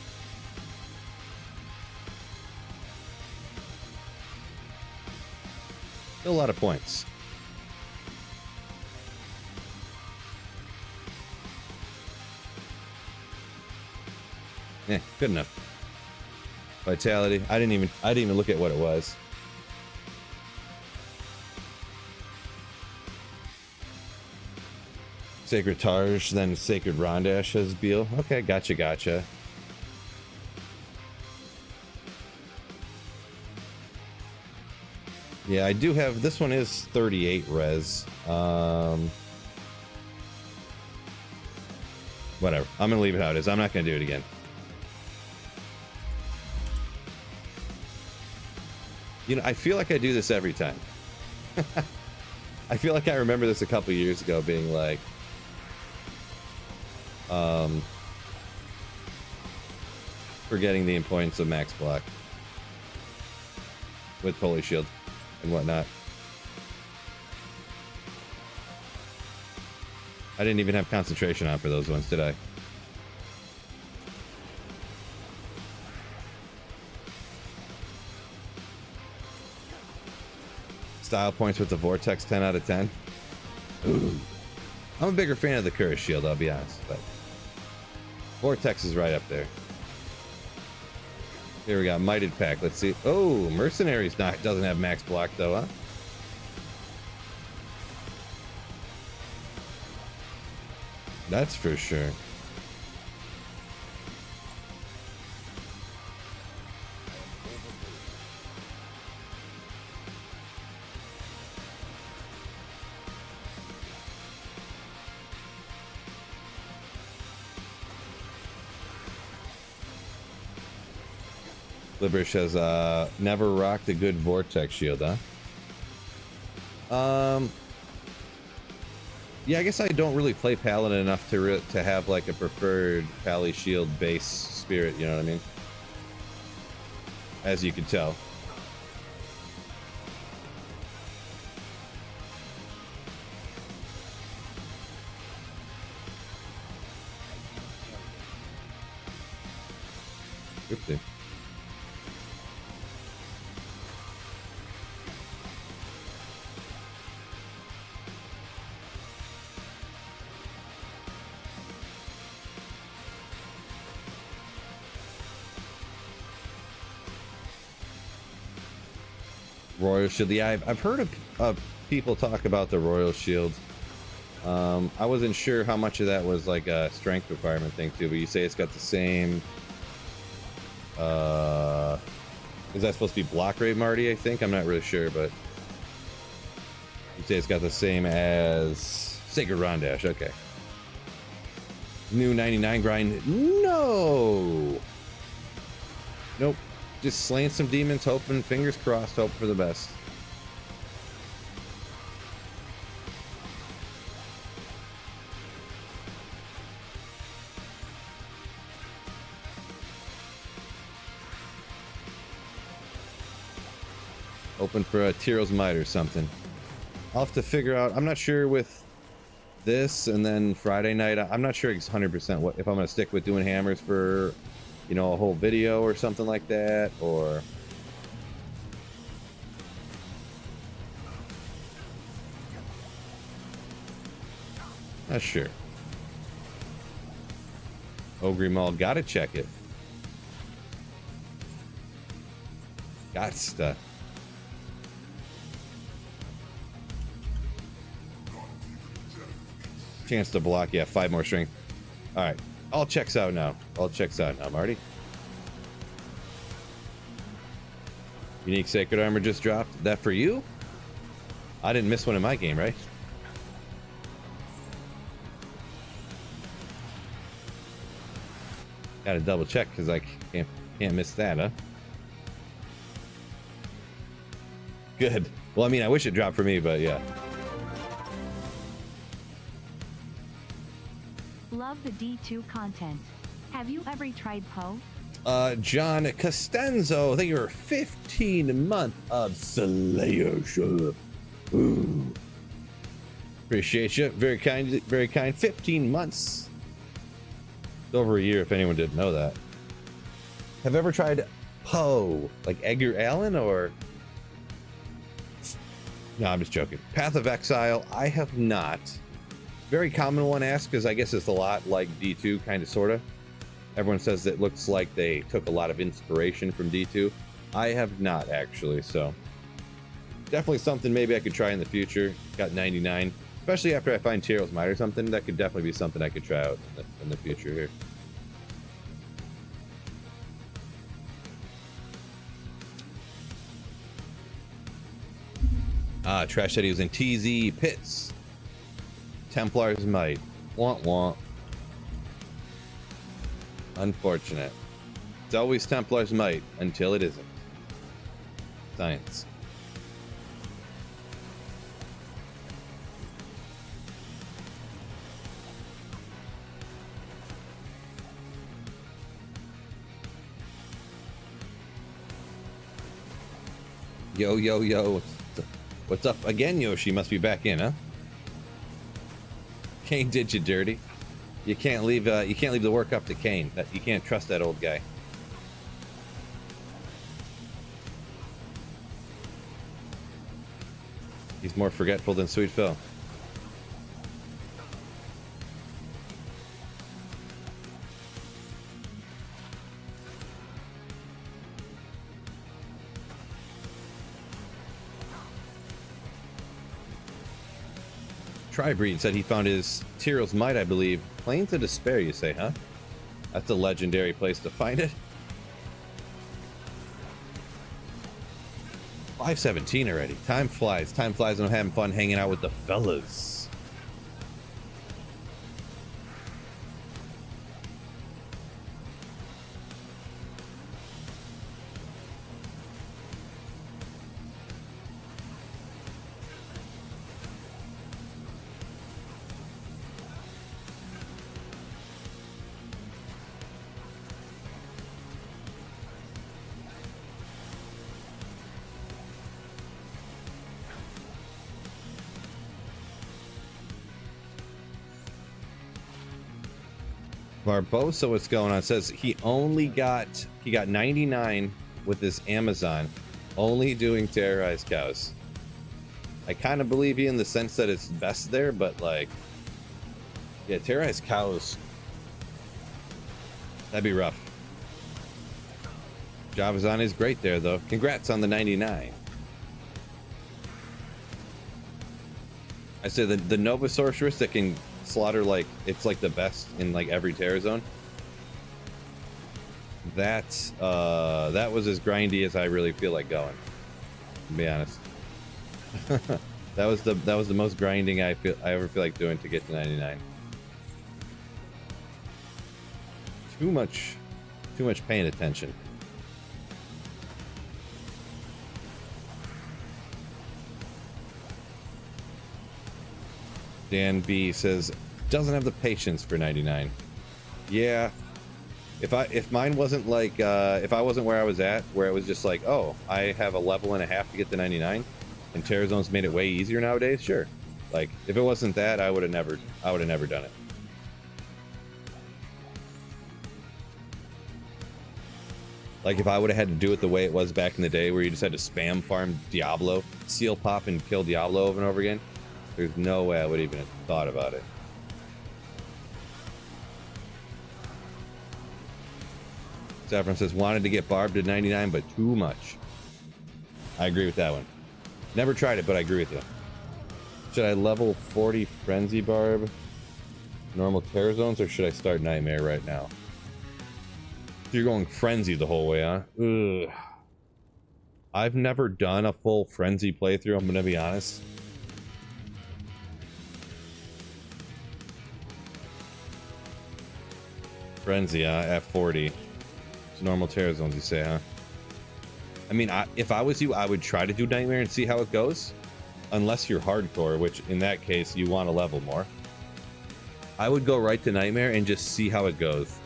Still a lot of points. Yeah, good enough. Vitality. I didn't even look at what it was. Sacred Targe, then Sacred Rondash as Beal. Okay, gotcha. Yeah, I do have, this one is 38 res. Whatever. I'm gonna leave it how it is. I'm not gonna do it again. You know, I feel like I do this every time. I feel like I remember this a couple years ago being like, forgetting the importance of max block with Holy Shield and whatnot. I didn't even have concentration on for those ones, did I? Style points with the Vortex, 10 out of 10. Ooh. I'm a bigger fan of the Curse Shield, I'll be honest, but Vortex is right up there. Here we got Mighted Pack. Let's see. Oh, Mercenaries doesn't have max block though, huh? That's for sure. Liberish has never rocked a good Vortex shield, huh? Yeah, I guess I don't really play Paladin enough to have like a preferred Pally shield base spirit, you know what I mean? As you can tell. Oopsie. Royal Shield. Yeah, I've heard of people talk about the Royal Shield. I wasn't sure how much of that was like a strength requirement thing too, but you say it's got the same. Is that supposed to be block rate, Marty? I think I'm not really sure, but you say it's got the same as Sacred Rondash. Okay. New 99 grind. No. Nope. Just slaying some demons, hoping, fingers crossed, hope for the best. Hoping for a Tyro's Might or something. I'll have to figure out. I'm not sure with this and then Friday night. I'm not sure 100% what if I'm going to stick with doing hammers for, you know, a whole video or something like that, or not sure. Ogre Mall, gotta check it. Got stuff. Chance to block, yeah, 5 more strength. All right, all checks out now. All checks out now, Marty. Unique Sacred Armor just dropped. That for you? I didn't miss one in my game, right? Gotta double check because I can't miss that, huh? Good. Well, I mean, I wish it dropped for me, but yeah. Love the D2 content. Have you ever tried Poe? John Costanzo, thank you for 15-month of Slayership. Ooh. Appreciate you. Very kind, very kind. 15 months. It's over a year if anyone didn't know that. Have you ever tried Poe? Like Edgar Allan or? No, I'm just joking. Path of Exile, I have not. Very common one asked because I guess it's a lot like D2, kind of, sort of. Everyone says it looks like they took a lot of inspiration from D2. I have not actually, so definitely something maybe I could try in the future. Got 99, especially after I find Tyro's Might or something. That could definitely be something I could try out in the future here. Trash said he was in TZ Pits. Templar's Might. Want want. Unfortunate. It's always Templar's Might until it isn't. Science. Yo, yo, yo. What's up again, Yoshi? Must be back in, huh? Kane did you dirty. You can't leave the work up to Kane. You can't trust that old guy. He's more forgetful than Sweet Phil. Tribreed said he found his Tyrell's Might, I believe. Plains of Despair, you say, huh? That's a legendary place to find it. 5:17 already. Time flies. Time flies when I'm having fun hanging out with the fellas. Barbosa, what's going on? Says he got 99 with his Amazon, only doing terrorized cows. I kind of believe you in the sense that it's best there, but like, yeah, terrorized cows, that'd be rough. Javazan is great there though. Congrats on the 99. I said the Nova Sorceress that can slaughter, like, it's like the best in like every terror zone. That was as grindy as I really feel like going, to be honest. that was the most grinding I ever feel like doing to get to 99. Too much paying attention. Dan B says doesn't have the patience for 99. Yeah, if mine wasn't like if I wasn't where I was at, where it was just like, oh, I have a level and a half to get to 99, and Terror Zone's made it way easier nowadays. Sure, like if it wasn't that, I would have never done it. Like if I would have had to do it the way it was back in the day, where you just had to spam farm Diablo, seal pop, and kill Diablo over and over again. There's no way I would even have thought about it. Saffron says, wanted to get Barb to 99, but too much. I agree with that one. Never tried it, but I agree with you. Should I level 40 Frenzy Barb, normal Terror Zones, or should I start Nightmare right now? You're going Frenzy the whole way, huh? Ugh. I've never done a full Frenzy playthrough, I'm gonna be honest. Frenzy, at 40. It's normal Terror Zones, you say, huh? I mean, if I was you, I would try to do Nightmare and see how it goes. Unless you're hardcore, which in that case, you want to level more. I would go right to Nightmare and just see how it goes.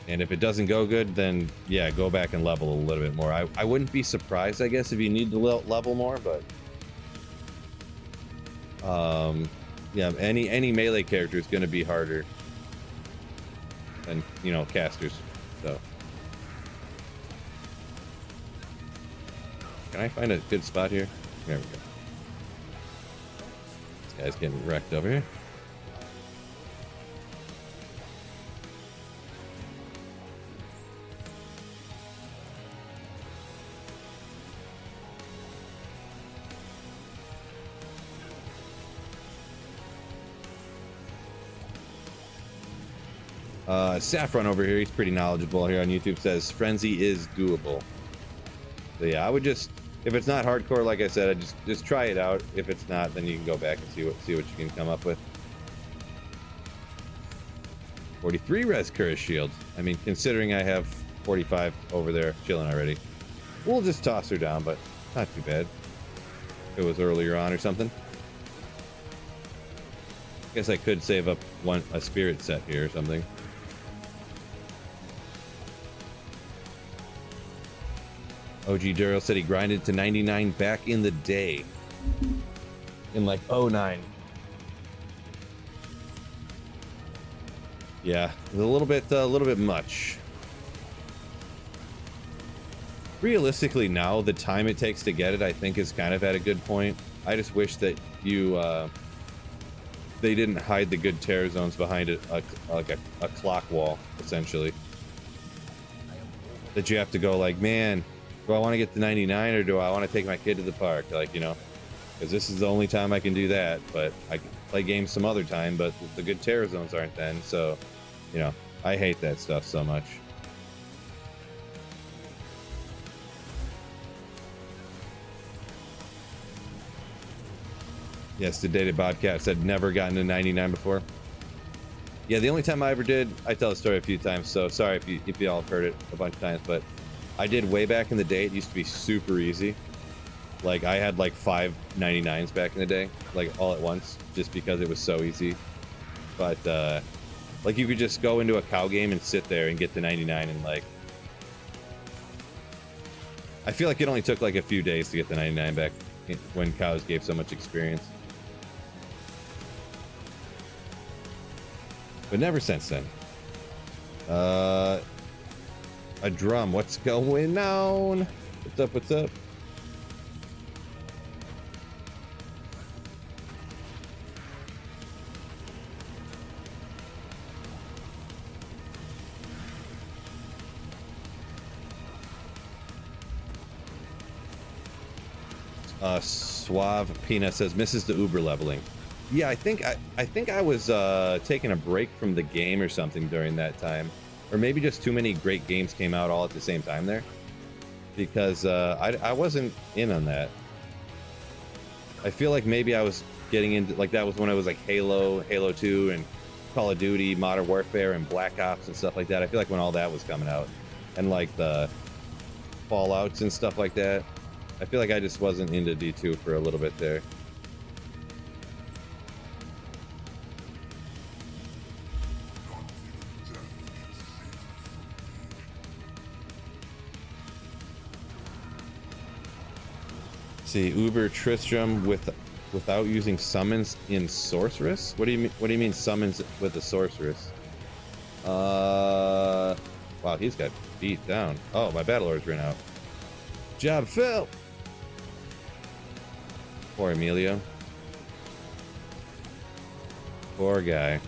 And if it doesn't go good, then yeah, go back and level a little bit more. I wouldn't be surprised, I guess, if you need to level more, but... yeah, any melee character is going to be harder than, you know, casters, so. Can I find a good spot here? There we go. This guy's getting wrecked over here. Saffron over here, he's pretty knowledgeable here on YouTube, says Frenzy is doable. So yeah, I would just, if it's not hardcore, like I said, I just try it out. If it's not, then you can go back and see what you can come up with. 43 res Curse Shield. I mean, considering I have 45 over there chilling already, we'll just toss her down, but not too bad. If it was earlier on or something. Guess I could save up a spirit set here or something. OG Dural said he grinded to 99 back in the day. In like 09. Yeah, a little bit much. Realistically now, the time it takes to get it, I think, is kind of at a good point. I just wish that they didn't hide the good terror zones behind it, like a clock wall, essentially. That you have to go like, man, do I want to get to 99 or do I want to take my kid to the park? Like, you know, because this is the only time I can do that. But I can play games some other time, but the good terror zones aren't then. So, you know, I hate that stuff so much. Yes, the dated Bobcat said never gotten to 99 before. Yeah, the only time I ever did, I tell the story a few times, so sorry if you all have heard it a bunch of times, but I did way back in the day. It used to be super easy. Like, I had like 5 99s back in the day, like all at once, just because it was so easy. But like, you could just go into a cow game and sit there and get the 99 and like, I feel like it only took like a few days to get the 99 back when cows gave so much experience. But never since then. A drum. What's going on? What's up? What's up? Suave Peanut says misses the Uber leveling. Yeah, I think I was taking a break from the game or something during that time, or maybe just too many great games came out all at the same time there, because I wasn't in on that. I feel like maybe I was getting into, like, that was when it was like Halo 2 and Call of Duty, Modern Warfare and Black Ops and stuff like that. I feel like when all that was coming out, and like the Fallouts and stuff like that. I feel like I just wasn't into D2 for a little bit there. See, Uber Tristram without using summons in Sorceress? What do you mean summons with a Sorceress? Wow, he's got beat down. Oh, my battle orders ran out. Job Phil. Poor Emilio. Poor guy.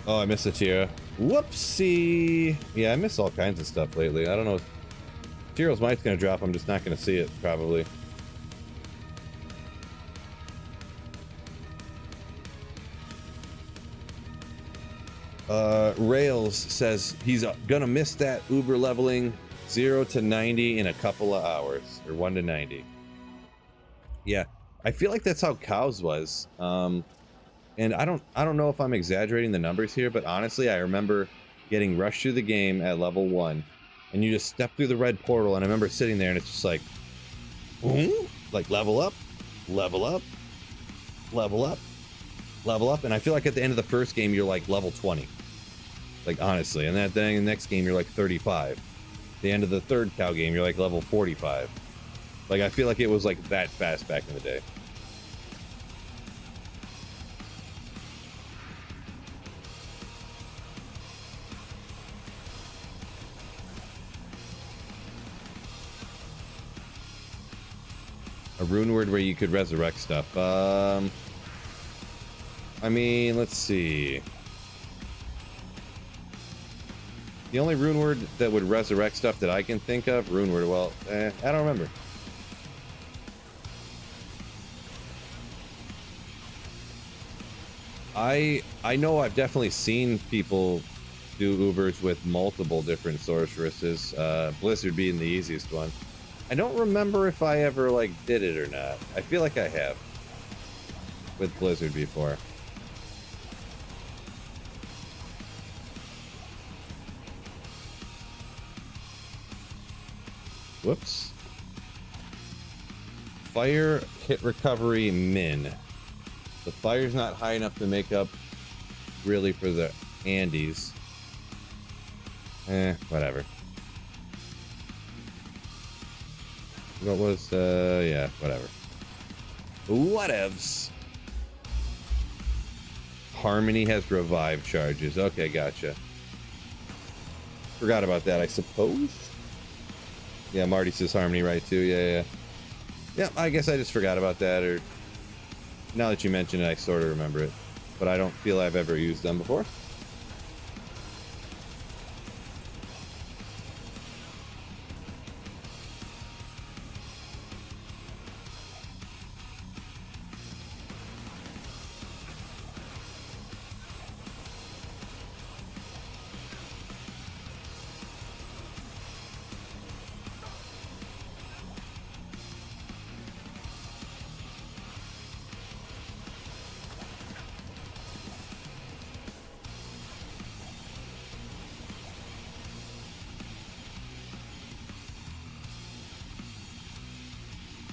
Oh, I missed a Tira. Whoopsie. Yeah, I miss all kinds of stuff lately. I don't know. Tira's might's gonna drop. I'm just not gonna see it, probably. Rails says he's gonna miss that Uber leveling 0 to 90 in a couple of hours, or 1 to 90. Yeah, I feel like that's how cows was. And I don't know if I'm exaggerating the numbers here, but honestly, I remember getting rushed through the game at level 1, and you just step through the red portal, and I remember sitting there, and it's just like, boom, like level up, level up, level up, level up, and I feel like at the end of the first game, you're like level 20. Like, honestly, and then the next game, you're like 35. The end of the third cow game, you're like level 45. Like, I feel like it was like that fast back in the day. A rune word where you could resurrect stuff. I mean, let's see. The only rune word that would resurrect stuff that I can think of, rune word, well, I don't remember. I know I've definitely seen people do Ubers with multiple different sorceresses, Blizzard being the easiest one. I don't remember if I ever, like, did it or not. I feel like I have with Blizzard before. Whoops. Fire hit recovery min. The fire's not high enough to make up really for the Andes. Whatever. What was, yeah, whatever. Whatevs. Harmony has revive charges. Okay, gotcha. Forgot about that, I suppose. Yeah, Marty says Harmony right too. Yeah. Yeah, I guess I just forgot about that, or now that you mention it, I sort of remember it. But I don't feel I've ever used them before.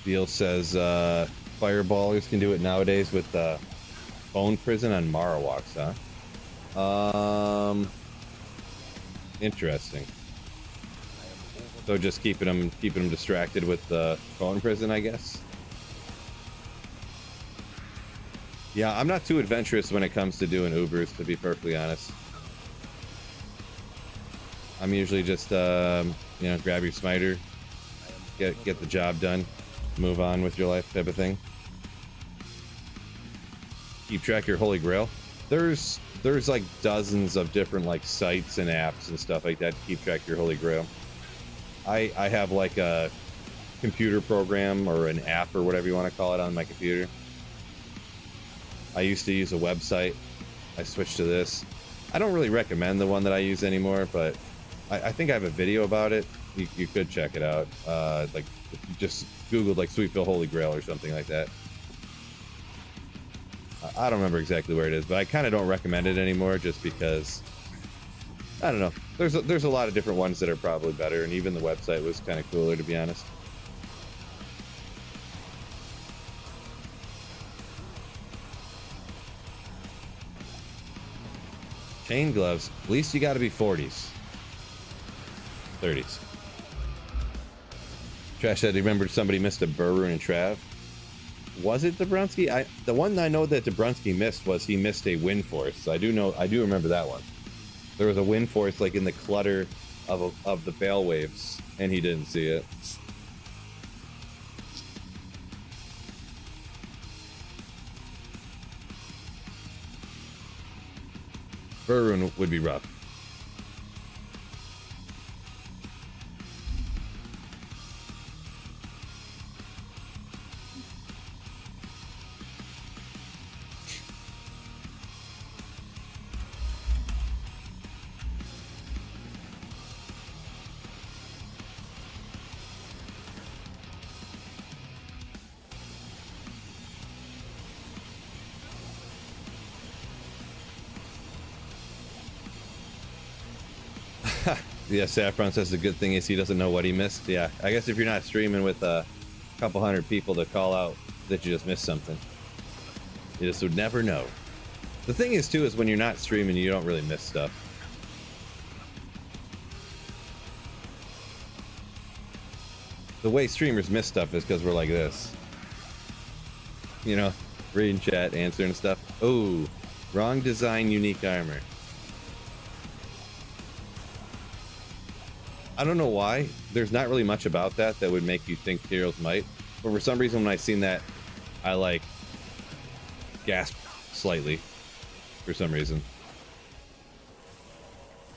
Beal says fireballers can do it nowadays with phone prison on Marowaks, huh? Interesting. So just keeping them distracted with the phone prison, I guess. Yeah, I'm not too adventurous when it comes to doing Ubers, to be perfectly honest. I'm usually just you know, grab your smiter, get the job done, move on with your life type of thing. Keep track of your holy grail. There's like dozens of different like sites and apps and stuff like that to keep track of your holy grail. I have like a computer program or an app or whatever you want to call it on my computer. I used to use a website. I switched to this. I don't really recommend the one that I use anymore, but I think I have a video about it. You could check it out. Like just Googled like Sweetville Holy Grail or something like that. I don't remember exactly where it is, but I kind of don't recommend it anymore just because, I don't know. There's a lot of different ones that are probably better, and even the website was kind of cooler, to be honest. Chain gloves. At least you got to be 40s. 30s. Trash said he remembered somebody missed a Burroon and Trav. Was it Dabrowski? The one I know that Dabrowski missed was he missed a wind force. I do remember that one. There was a wind force like in the clutter of the bale waves, and he didn't see it. Burroon would be rough. Yeah, Saffron says the good thing is he doesn't know what he missed. Yeah, I guess if you're not streaming with a couple hundred people to call out that you just missed something, you just would never know. The thing is, too, is when you're not streaming, you don't really miss stuff. The way streamers miss stuff is because we're like this. You know, reading chat, answering stuff. Oh, wrong design, unique armor. I don't know why. There's not really much about that would make you think heroes might. But for some reason, when I seen that, I like gasped slightly. For some reason.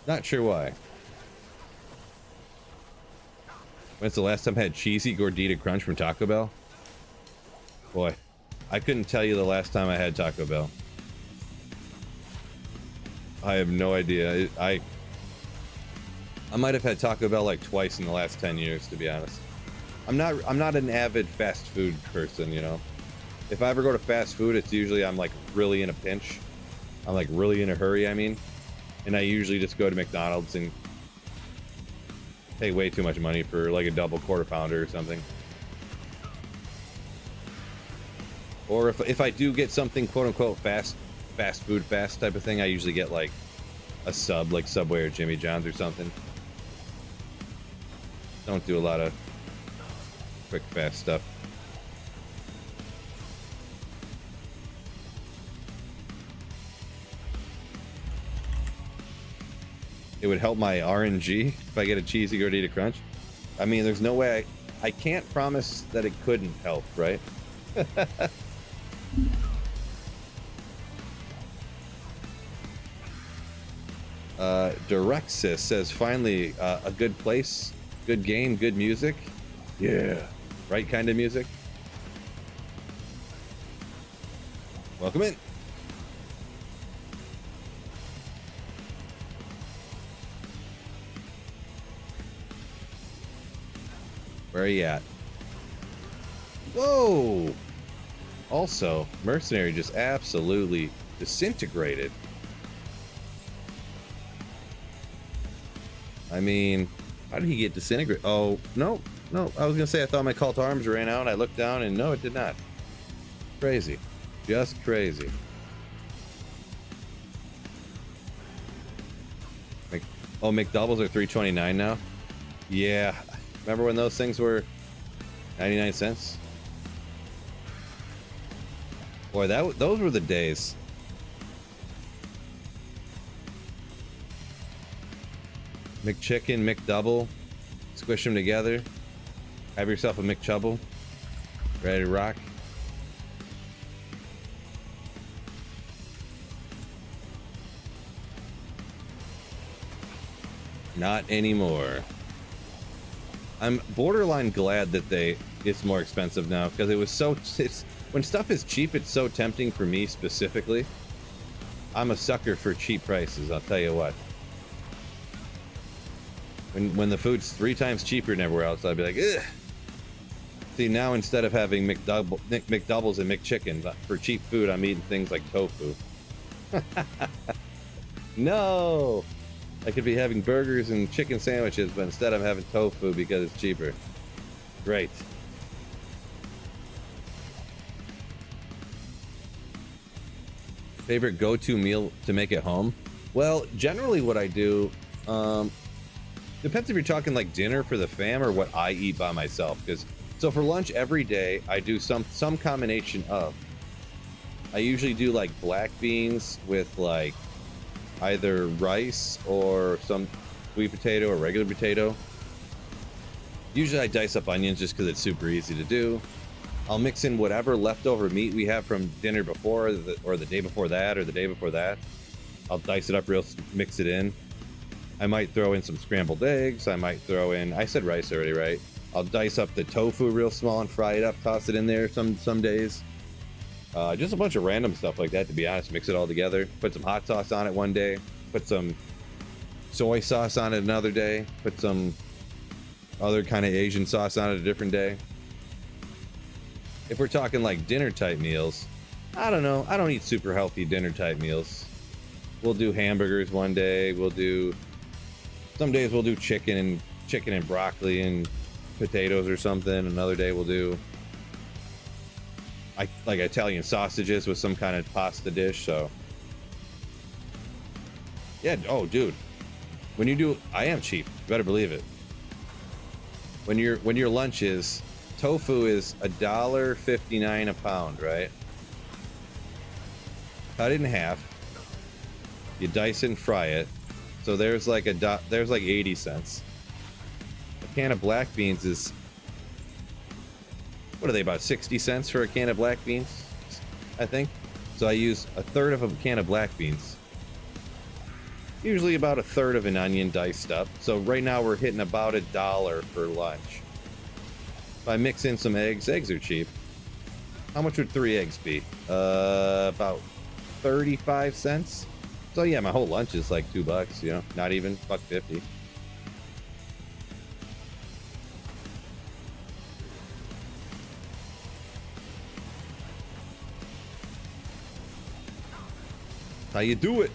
Not sure why. When's the last time I had cheesy gordita crunch from Taco Bell? Boy, I couldn't tell you the last time I had Taco Bell. I have no idea. I might have had Taco Bell like twice in the last 10 years, to be honest. I'm not an avid fast food person, you know. If I ever go to fast food, it's usually I'm like really in a pinch. I'm like really in a hurry, I mean. And I usually just go to McDonald's and pay way too much money for like a double quarter pounder or something. Or if I do get something quote unquote fast food type of thing, I usually get like a sub, like Subway or Jimmy John's or something. Don't do a lot of quick, fast stuff. It would help my RNG if I get a cheesy gordita crunch. I mean, there's no way I can't promise that it couldn't help, right? Direxis says, finally, a good place, good game, good music. Yeah, right kind of music. Welcome in. Where are you at? Whoa! Also, Mercenary just absolutely disintegrated. I mean, How did he get disintegrated? Oh, no, no. I was gonna say I thought my call to arms ran out. I looked down and no, it did not. Crazy. Just crazy. Oh, McDoubles are $3.29 now? Yeah. Remember when those things were 99 cents? Boy, those were the days. McChicken, McDouble. Squish them together. Have yourself a McChubble. Ready to rock. Not anymore. I'm borderline glad that it's more expensive now, because it was so when stuff is cheap, it's so tempting for me specifically. I'm a sucker for cheap prices, I'll tell you what. When the food's 3 times cheaper than everywhere else, I'd be like, ugh. See, now instead of having McDoubles and McChicken for cheap food, I'm eating things like tofu. No! I could be having burgers and chicken sandwiches, but instead I'm having tofu because it's cheaper. Great. Favorite go-to meal to make at home? Well, generally what I do, depends if you're talking like dinner for the fam or what I eat by myself. So for lunch every day, I do some combination of. I usually do like black beans with like either rice or some sweet potato or regular potato. Usually I dice up onions just because it's super easy to do. I'll mix in whatever leftover meat we have from dinner before or the day before that or the day before that. I'll dice it up mix it in. I might throw in some scrambled eggs. I might throw in, I said rice already, right? I'll dice up the tofu real small and fry it up, toss it in there some days. Just a bunch of random stuff like that, to be honest. Mix it all together. Put some hot sauce on it one day. Put some soy sauce on it another day. Put some other kind of Asian sauce on it a different day. If we're talking like dinner type meals, I don't know. I don't eat super healthy dinner type meals. We'll do hamburgers one day. Some days we'll do chicken and broccoli and potatoes or something. Another day we'll do like Italian sausages with some kind of pasta dish. So yeah. Oh, dude, when you do, I am cheap. You better believe it. When your lunch is tofu is $1.59 a pound, right? Cut it in half. You dice it and fry it. So there's like 80 cents. A can of black beans is, what are they, about 60 cents for a can of black beans, I think. So I use a third of a can of black beans. Usually about a third of an onion diced up. So right now we're hitting about $1 for lunch. If I mix in some eggs are cheap. How much would 3 eggs be? About 35 cents. So yeah, my whole lunch is like $2, you know, not even $1.50. How you do it?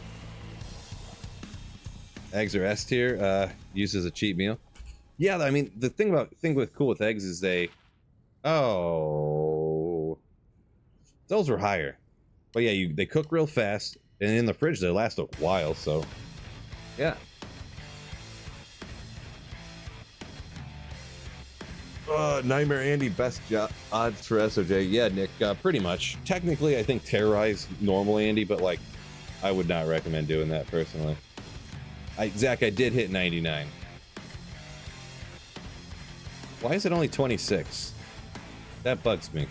Eggs are S tier, used as a cheap meal. Yeah, I mean, the thing with cool with eggs is those were higher. But yeah, they cook real fast, and in the fridge they last a while, so yeah. Nightmare Andy, best odds for SOJ. Yeah, Nick, pretty much. Technically, I think terrorize normal Andy, but like, I would not recommend doing that personally. Zach, I did hit 99. Why is it only 26? That bugs me.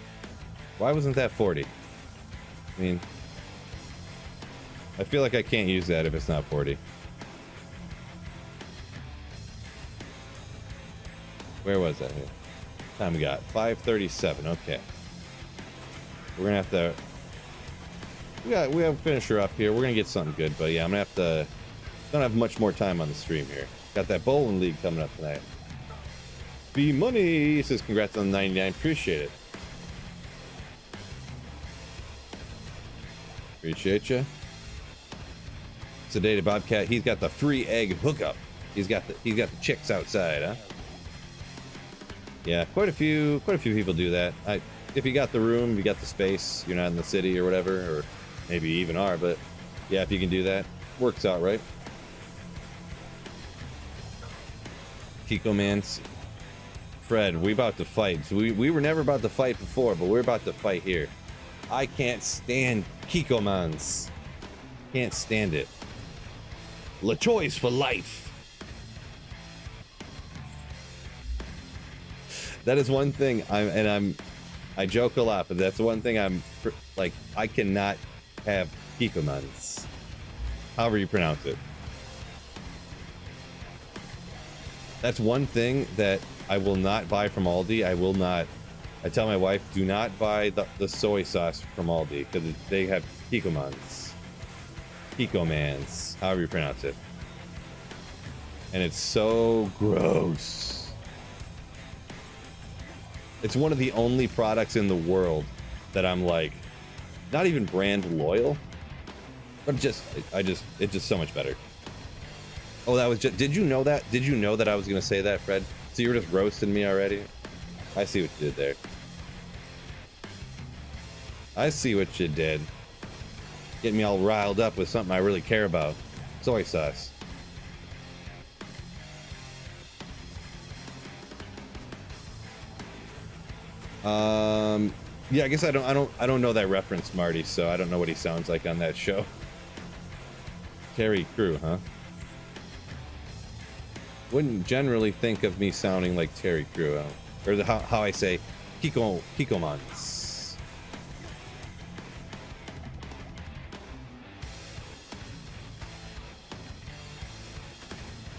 Why wasn't that 40? I mean, I feel like I can't use that if it's not 40. Where was that here? Time we got 5:37. Okay, we're gonna have to. We have a finisher up here. We're gonna get something good, but yeah, I'm gonna have to. Don't have much more time on the stream here. Got that bowling league coming up tonight. B Money says congrats on the 99. Appreciate it. Appreciate you. Today to Bobcat, he's got the free egg hookup. He's got the chicks outside, huh? Yeah, quite a few people do that. If you got the room, you got the space, you're not in the city or whatever, or maybe you even are, but yeah, if you can do that, works out, right? Kiko Mans. Fred, we about to fight. So we were never about to fight before, but we're about to fight here. I can't stand Kiko Mans. Can't stand it. La choice for life. That is one thing I joke a lot, but that's one thing I cannot have Kiko Mans. However you pronounce it. That's one thing that I will not buy from Aldi. I tell my wife, do not buy the soy sauce from Aldi because they have Kiko Mans. Kiko Mans, however you pronounce it. And it's so gross. It's one of the only products in the world that I'm like, not even brand loyal, but it's just so much better. Oh, that was just, did you know that? Did you know that I was going to say that, Fred? So you were just roasting me already? I see what you did there. I see what you did. Getting me all riled up with something I really care about. Soy sauce. Yeah, I guess I don't know that reference, Marty, so I don't know what he sounds like on that show. Terry Crew, huh? Wouldn't generally think of me sounding like Terry Crew, or how I say Kiko Mans.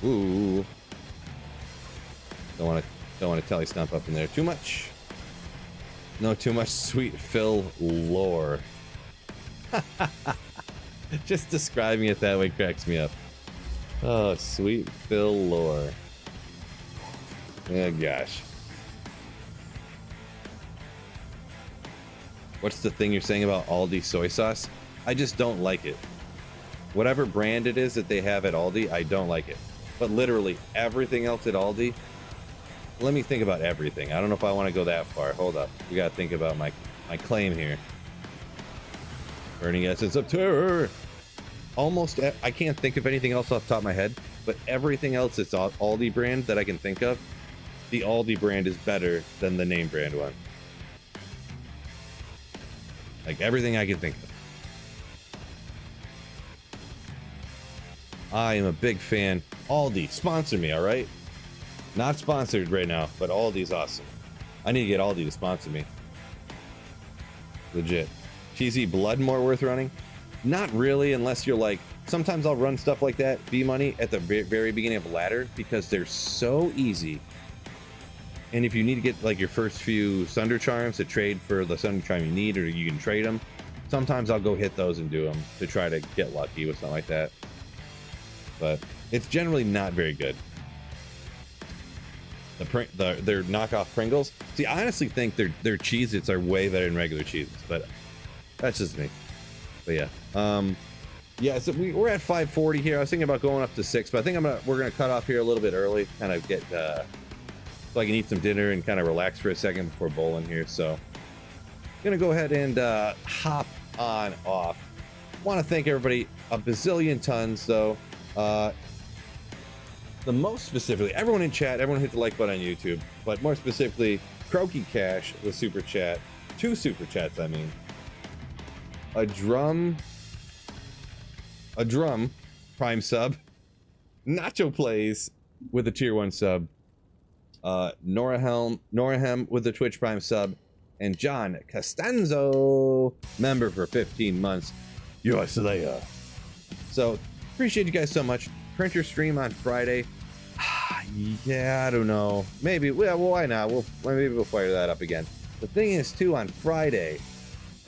Ooh, don't want to telly stomp up in there too much. No, too much sweet Phil lore. Just describing it that way cracks me up. Oh, sweet Phil lore. Oh, gosh. What's the thing you're saying about Aldi soy sauce? I just don't like it. Whatever brand it is that they have at Aldi, I don't like it. But literally everything else at Aldi, let me think about everything. I don't know if I want to go that far. Hold up. We got to think about my claim here. Burning Essence of Terror. Almost, I can't think of anything else off the top of my head, but everything else that's Aldi brand that I can think of, the Aldi brand is better than the name brand one. Like everything I can think of. I am a big fan. Aldi, sponsor me, all right? Not sponsored right now, but Aldi's awesome. I need to get Aldi to sponsor me. Legit. Cheesy blood more worth running? Not really, unless you're like, sometimes I'll run stuff like that, B-Money, at the very beginning of a ladder, because they're so easy. And if you need to get like your first few Sunder Charms to trade for the Sunder Charm you need, or you can trade them, sometimes I'll go hit those and do them to try to get lucky with something like that. But it's generally not very good. Their knockoff Pringles. See, I honestly think their Cheez-Its are way better than regular Cheez-Its, but that's just me. But yeah, yeah. So we're at 5:40 here. I was thinking about going up to 6, but I think we're gonna cut off here a little bit early, kind of get so I can eat some dinner and kind of relax for a second before bowling here. So gonna go ahead and hop on off. Want to thank everybody a bazillion tons though. The most specifically, everyone in chat, everyone hit the like button on YouTube, but more specifically, Croaky Cash, the super chat, 2 super chats, I mean. A drum prime sub, Nacho Plays with a tier 1 sub, Norahem with the Twitch prime sub, and John Costanzo, member for 15 months. You're Slayer. So appreciate you guys so much. Printer stream on Friday. Yeah, I don't know. Maybe. Well, why not? Maybe we'll fire that up again. The thing is, too, on Friday,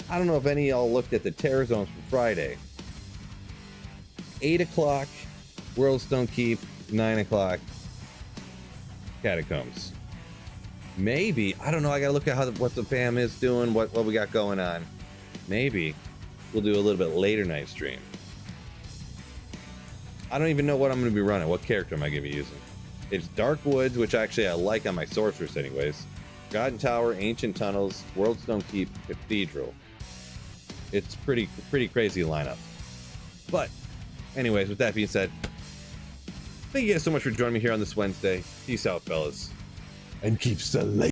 I don't know if any of y'all looked at the Terror Zones for Friday. 8 o'clock, Worldstone Keep. 9 o'clock, Catacombs. Maybe. I don't know. I gotta look at what the fam is doing, what we got going on. Maybe we'll do a little bit later night stream. I don't even know what I'm going to be running. What character am I going to be using? It's Dark Woods, which actually I like on my sorceress anyways. Forgotten Tower, Ancient Tunnels, Worldstone Keep, Cathedral. It's pretty crazy lineup. But anyways, with that being said, thank you guys so much for joining me here on this Wednesday. Peace out, fellas. And keep the